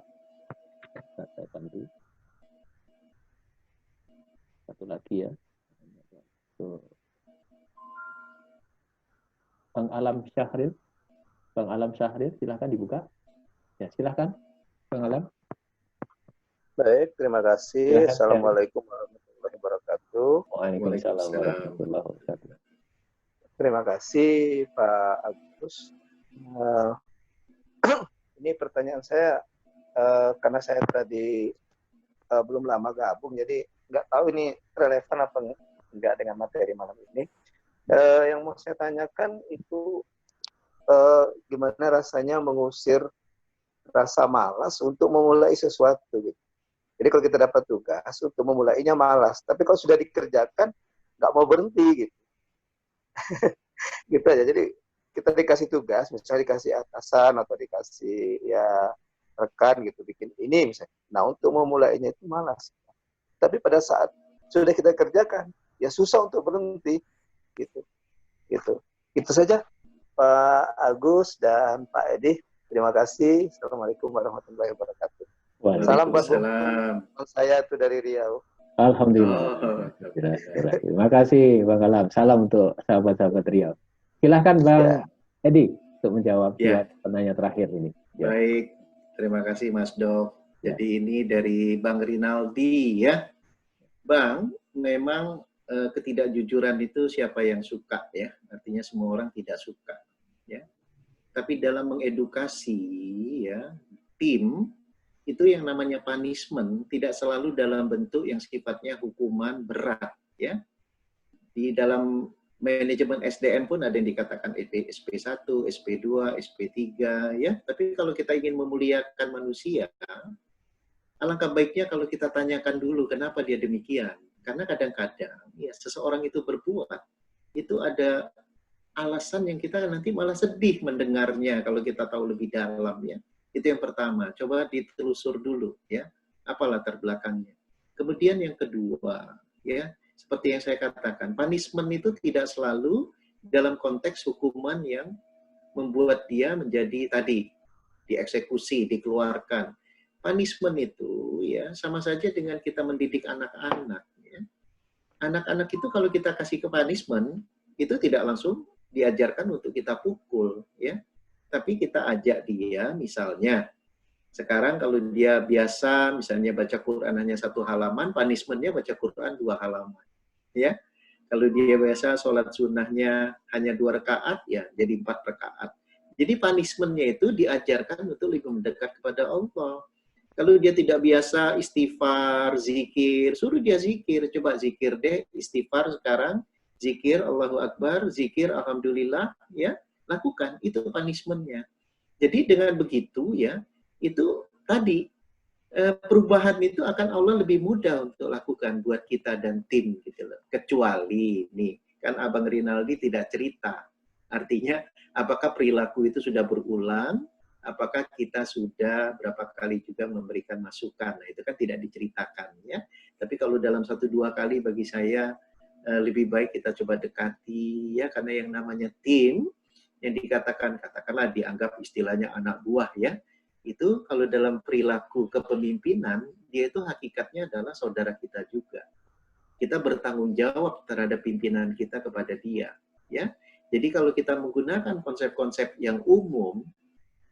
Saya bantu. Satu lagi ya. Bang Alam Syahril. Bang Alam Syahril, silahkan dibuka. Ya, silahkan, Bang Alam. Baik, terima kasih. Silahkan, Assalamualaikum warahmatullahi wabarakatuh. Waalaikumsalam warahmatullahi wabarakatuh. Terima kasih, Pak Agus. Ini pertanyaan saya, karena saya tadi belum lama gabung, jadi nggak tahu ini relevan apa enggak dengan materi malam ini. Yang mau saya tanyakan itu, gimana rasanya mengusir rasa malas untuk memulai sesuatu gitu. Jadi kalau kita dapat tugas untuk memulainya malas, tapi kalau sudah dikerjakan nggak mau berhenti gitu. Gitu aja. Jadi kita dikasih tugas, misalnya dikasih atasan atau dikasih ya rekan gitu bikin ini misalnya. Nah untuk memulainya itu malas. Tapi pada saat sudah kita kerjakan, ya susah untuk berhenti gitu. Itu saja Pak Agus dan Pak Edi. Terima kasih. Assalamualaikum warahmatullahi wabarakatuh. Salam buat saya itu dari Riau. Alhamdulillah. Terima kasih Bang Alam. Salam untuk sahabat-sahabat Riau. Silahkan Bang Edi untuk menjawab penanya terakhir ini. Baik, terima kasih Mas Dok. Jadi ini dari Bang Rinaldi ya. Bang, memang ketidakjujuran itu siapa yang suka ya? Artinya semua orang tidak suka ya. Tapi dalam mengedukasi ya tim itu yang namanya punishment tidak selalu dalam bentuk yang sifatnya hukuman berat ya. Di dalam manajemen SDM pun ada yang dikatakan SP1, SP2, SP3 ya. Tapi kalau kita ingin memuliakan manusia, alangkah baiknya kalau kita tanyakan dulu kenapa dia demikian. Karena kadang-kadang ya seseorang itu berbuat itu ada alasan yang kita nanti malah sedih mendengarnya kalau kita tahu lebih dalam ya. Itu yang pertama, coba ditelusur dulu ya, apa latar belakangnya. Kemudian yang kedua, ya, seperti yang saya katakan, punishment itu tidak selalu dalam konteks hukuman yang membuat dia menjadi tadi dieksekusi, dikeluarkan. Punishment itu ya sama saja dengan kita mendidik anak-anak ya. Anak-anak itu kalau kita kasih ke punishment, itu tidak langsung diajarkan untuk kita pukul ya. Tapi kita ajak dia, misalnya, sekarang kalau dia biasa, misalnya baca Quran hanya 1 halaman, punishment-nya baca Quran 2 halaman. Ya, kalau dia biasa sholat sunnahnya hanya 2 rakaat, ya jadi 4 rakaat. Jadi punishment-nya itu diajarkan untuk lebih mendekat kepada Allah. Kalau dia tidak biasa istighfar, zikir, suruh dia zikir. Coba zikir deh, istighfar sekarang, zikir Allahu Akbar, zikir Alhamdulillah, ya. Lakukan, itu punishment-nya. Jadi dengan begitu ya, itu tadi perubahan itu akan Allah lebih mudah untuk lakukan buat kita dan tim gitu loh. Kecuali nih, kan Abang Rinaldi tidak cerita. Artinya apakah perilaku itu sudah berulang, apakah kita sudah berapa kali juga memberikan masukan. Nah, itu kan tidak diceritakan ya. Tapi kalau dalam 1-2 kali bagi saya lebih baik kita coba dekati ya, karena yang namanya tim yang dikatakan, katakanlah dianggap istilahnya anak buah ya, itu kalau dalam perilaku kepemimpinan, dia itu hakikatnya adalah saudara kita juga. Kita bertanggung jawab terhadap pimpinan kita kepada dia. Ya, jadi kalau kita menggunakan konsep-konsep yang umum,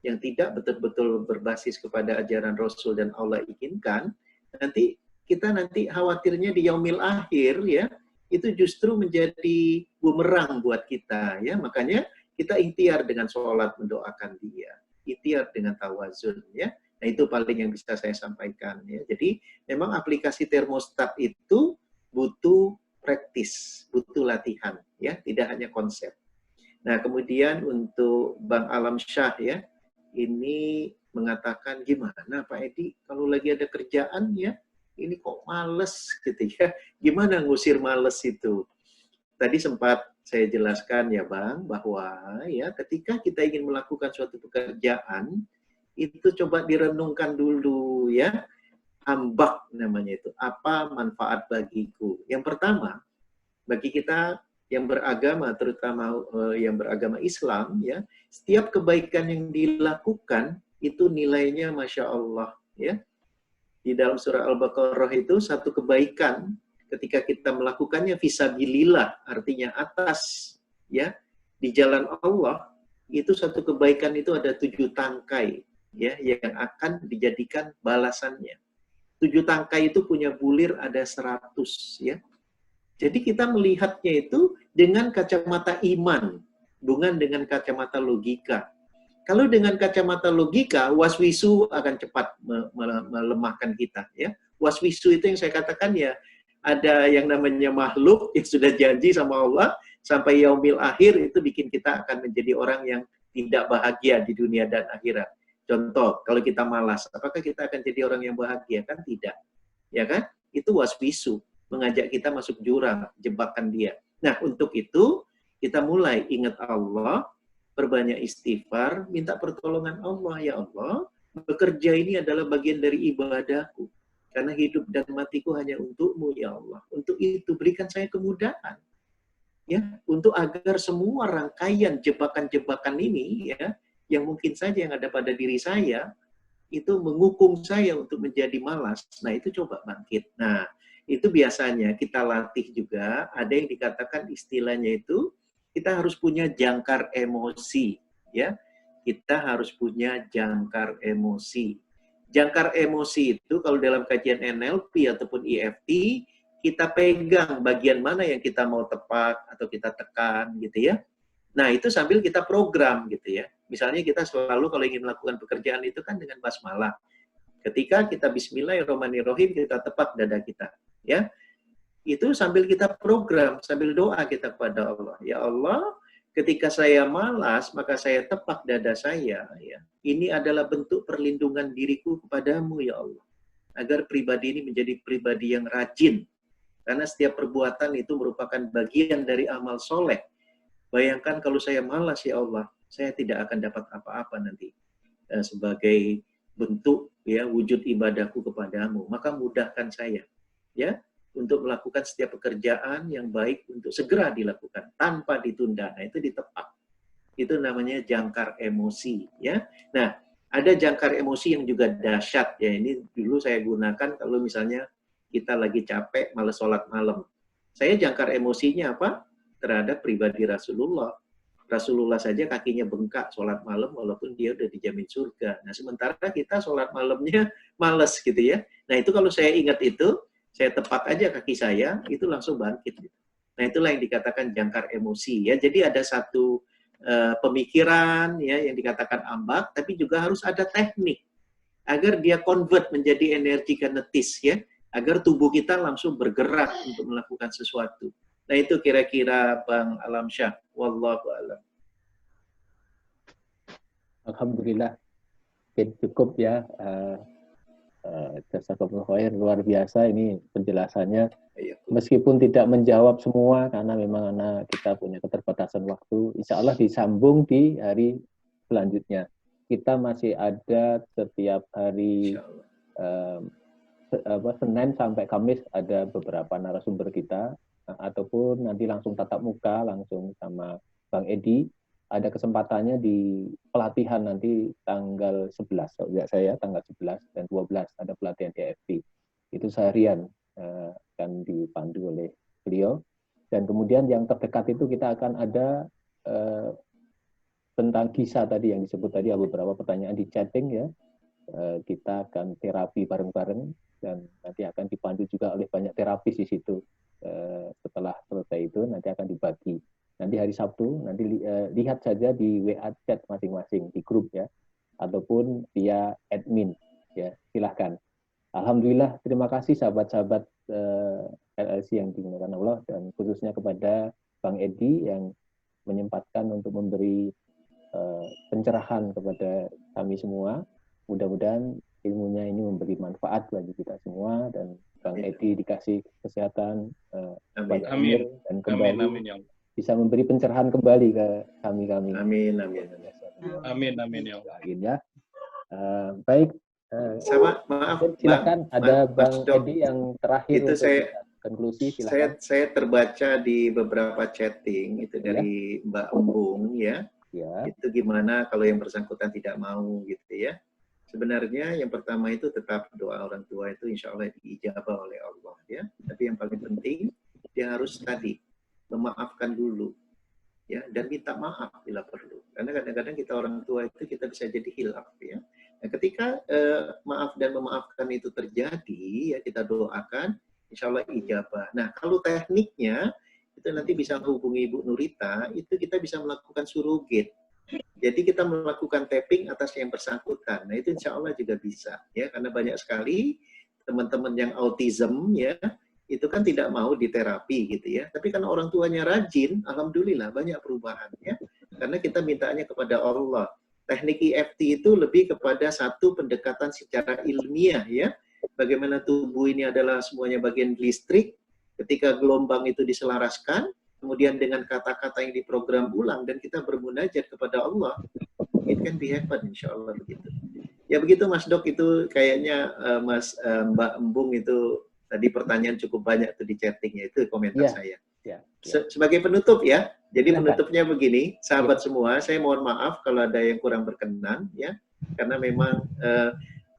yang tidak betul-betul berbasis kepada ajaran Rasul dan Allah inginkan, nanti kita khawatirnya di yaumil akhir ya, itu justru menjadi bumerang buat kita ya. Makanya kita ikhtiar dengan sholat mendoakan dia, ikhtiar dengan tawazun ya. Nah itu paling yang bisa saya sampaikan ya. Jadi memang aplikasi termostat itu butuh praktis, butuh latihan ya, tidak hanya konsep. Nah kemudian untuk Bang Alam Syah ya, ini mengatakan gimana Pak Edi kalau lagi ada kerjaan ya, ini kok males gitu ya. Gimana ngusir males itu? Tadi sempat saya jelaskan ya Bang, bahwa ya ketika kita ingin melakukan suatu pekerjaan, itu coba direnungkan dulu ya, ambak namanya itu, apa manfaat bagiku. Yang pertama, bagi kita yang beragama, terutama yang beragama Islam ya, setiap kebaikan yang dilakukan itu nilainya Masya Allah ya. Di dalam surah Al-Baqarah itu satu kebaikan ketika kita melakukannya fisabilillah, artinya atas ya, di jalan Allah, itu satu kebaikan itu ada 7 tangkai ya, yang akan dijadikan balasannya. 7 tangkai itu punya bulir ada 100 ya. Jadi kita melihatnya itu dengan kacamata iman, bukan dengan kacamata logika. Kalau dengan kacamata logika, waswisu akan cepat melemahkan kita ya. Waswisu itu yang saya katakan ya, ada yang namanya makhluk yang sudah janji sama Allah sampai yaumil akhir, itu bikin kita akan menjadi orang yang tidak bahagia di dunia dan akhirat. Contoh, kalau kita malas, apakah kita akan jadi orang yang bahagia? Kan tidak. Ya kan? Itu waswisu, mengajak kita masuk jurang, jebakan dia. Nah, untuk itu, kita mulai ingat Allah, perbanyak istighfar, minta pertolongan Allah. Ya Allah, bekerja ini adalah bagian dari ibadahku. Karena hidup dan matiku hanya untukmu, ya Allah. Untuk itu, berikan saya kemudahan. Ya, untuk agar semua rangkaian jebakan-jebakan ini, ya, yang mungkin saja yang ada pada diri saya, itu menghukum saya untuk menjadi malas. Nah, itu coba bangkit. Nah, itu biasanya kita latih juga, ada yang dikatakan istilahnya itu, kita harus punya jangkar emosi. Ya, kita harus punya jangkar emosi. Jangkar emosi itu, kalau dalam kajian NLP ataupun EFT, kita pegang bagian mana yang kita mau tepak atau kita tekan, gitu ya. Nah, itu sambil kita program gitu ya. Misalnya kita selalu kalau ingin melakukan pekerjaan itu kan dengan basmalah. Ketika kita bismillahirrahmanirrahim, kita tepak dada kita. Ya, itu sambil kita program, sambil doa kita kepada Allah. Ya Allah, ketika saya malas, maka saya tepak dada saya. Ya. Ini adalah bentuk perlindungan diriku kepadamu, ya Allah. Agar pribadi ini menjadi pribadi yang rajin. Karena setiap perbuatan itu merupakan bagian dari amal soleh. Bayangkan kalau saya malas, ya Allah, saya tidak akan dapat apa-apa nanti sebagai bentuk ya wujud ibadahku kepadamu. Maka mudahkan saya ya untuk melakukan setiap pekerjaan yang baik untuk segera dilakukan tanpa ditunda. Nah, itu ditepak. Itu namanya jangkar emosi ya. Nah, ada jangkar emosi yang juga dahsyat ya. Ini dulu saya gunakan kalau misalnya kita lagi capek, malas sholat malam. Saya jangkar emosinya apa? Terhadap pribadi Rasulullah. Rasulullah saja kakinya bengkak sholat malam walaupun dia udah dijamin surga. Nah, sementara kita sholat malamnya males gitu ya. Nah, itu kalau saya ingat itu, saya tepak aja kaki saya, itu langsung bangkit. Nah, itulah yang dikatakan jangkar emosi ya. Jadi ada satu pemikiran ya yang dikatakan ambak, tapi juga harus ada teknik agar dia convert menjadi energi kinetis ya, agar tubuh kita langsung bergerak untuk melakukan sesuatu. Nah, itu kira-kira Bang Alam Syah. Wallahu a'lam. Alhamdulillah. Cukup ya. Jazakumullah khair, luar biasa ini penjelasannya. Meskipun tidak menjawab semua karena memang kita punya keterbatasan waktu, insya Allah disambung di hari selanjutnya. Kita masih ada setiap hari Senin sampai Kamis ada beberapa narasumber kita, ataupun nanti langsung tatap muka langsung sama Bang Edi. Ada kesempatannya di pelatihan nanti tanggal 11, kalau tidak saya tanggal 11 dan 12 ada pelatihan EFT. Itu seharian akan dipandu oleh beliau. Dan kemudian yang terdekat itu kita akan ada tentang kisah tadi yang disebut tadi, ada beberapa pertanyaan di chatting ya. Kita akan terapi bareng-bareng dan nanti akan dipandu juga oleh banyak terapis di situ. Setelah selesai itu nanti akan dibagi. Nanti hari Sabtu nanti lihat saja di WA chat masing-masing di grup ya, ataupun via admin ya, silahkan. Alhamdulillah, terima kasih sahabat-sahabat LLC yang dimuliakan Allah, dan khususnya kepada Bang Edi yang menyempatkan untuk memberi pencerahan kepada kami semua. Mudah-mudahan ilmunya ini memberi manfaat bagi kita semua, dan Bang Edi dikasih kesehatan, banyak umur, dan kembali bisa memberi pencerahan kembali ke kami-kami. Amin. Ya Allah. Ya. Baik. Sama, maaf. Silakan, ada Bang Edi yang terakhir itu untuk konklusi. Silakan. Saya terbaca di beberapa chatting itu dari Mbak Embung ya. Itu gimana kalau yang bersangkutan tidak mau gitu ya. Sebenarnya yang pertama itu tetap doa orang tua itu insya Allah diijabah oleh Allah ya. Tapi yang paling penting dia harus tadi memaafkan dulu ya, dan minta maaf bila perlu. Karena kadang-kadang kita orang tua itu kita bisa jadi hilaf ya. Nah, ketika maaf dan memaafkan itu terjadi ya, kita doakan insya Allah ijabah. Nah, kalau tekniknya itu nanti bisa hubungi Ibu Nurita, itu kita bisa melakukan surrogate. Jadi kita melakukan tapping atas yang bersangkutan. Nah, itu insya Allah juga bisa ya, karena banyak sekali teman-teman yang autism ya, itu kan tidak mau diterapi gitu ya. Tapi karena orang tuanya rajin, alhamdulillah banyak perubahan ya. Karena kita mintanya kepada Allah. Teknik EFT itu lebih kepada satu pendekatan secara ilmiah ya. Bagaimana tubuh ini adalah semuanya bagian listrik. Ketika gelombang itu diselaraskan, kemudian dengan kata-kata yang diprogram ulang dan kita bermunajat kepada Allah, it can be happen, insya Allah begitu. Ya begitu Mas Dok, itu kayaknya Mbak Embung itu tadi pertanyaan cukup banyak tuh di chattingnya, itu komentar saya. Sebagai penutup ya, jadi penutupnya begini, sahabat semua, saya mohon maaf kalau ada yang kurang berkenan ya, karena memang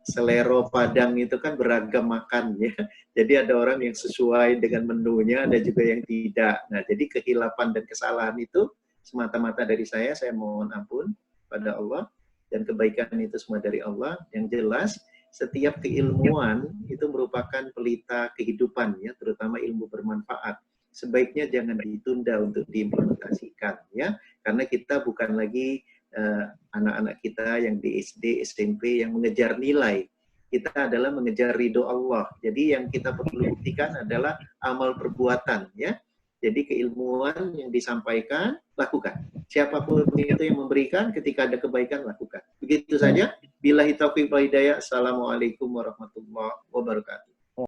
selero Padang itu kan beragam makan ya. Jadi ada orang yang sesuai dengan menunya, ada juga yang tidak. Nah, jadi kehilapan dan kesalahan itu semata-mata dari saya mohon ampun pada Allah, dan kebaikan itu semua dari Allah. Yang jelas, setiap keilmuan itu merupakan pelita kehidupan ya, terutama ilmu bermanfaat. Sebaiknya jangan ditunda untuk diimplementasikan ya, karena kita bukan lagi anak-anak kita yang di SD, SMP yang mengejar nilai. Kita adalah mengejar ridho Allah. Jadi yang kita perlu buktikan adalah amal perbuatan ya. Jadi keilmuan yang disampaikan, lakukan. Siapapun itu yang memberikan, ketika ada kebaikan, lakukan. Begitu saja. Billahi taufiq wal hidayah. Assalamualaikum warahmatullahi wabarakatuh.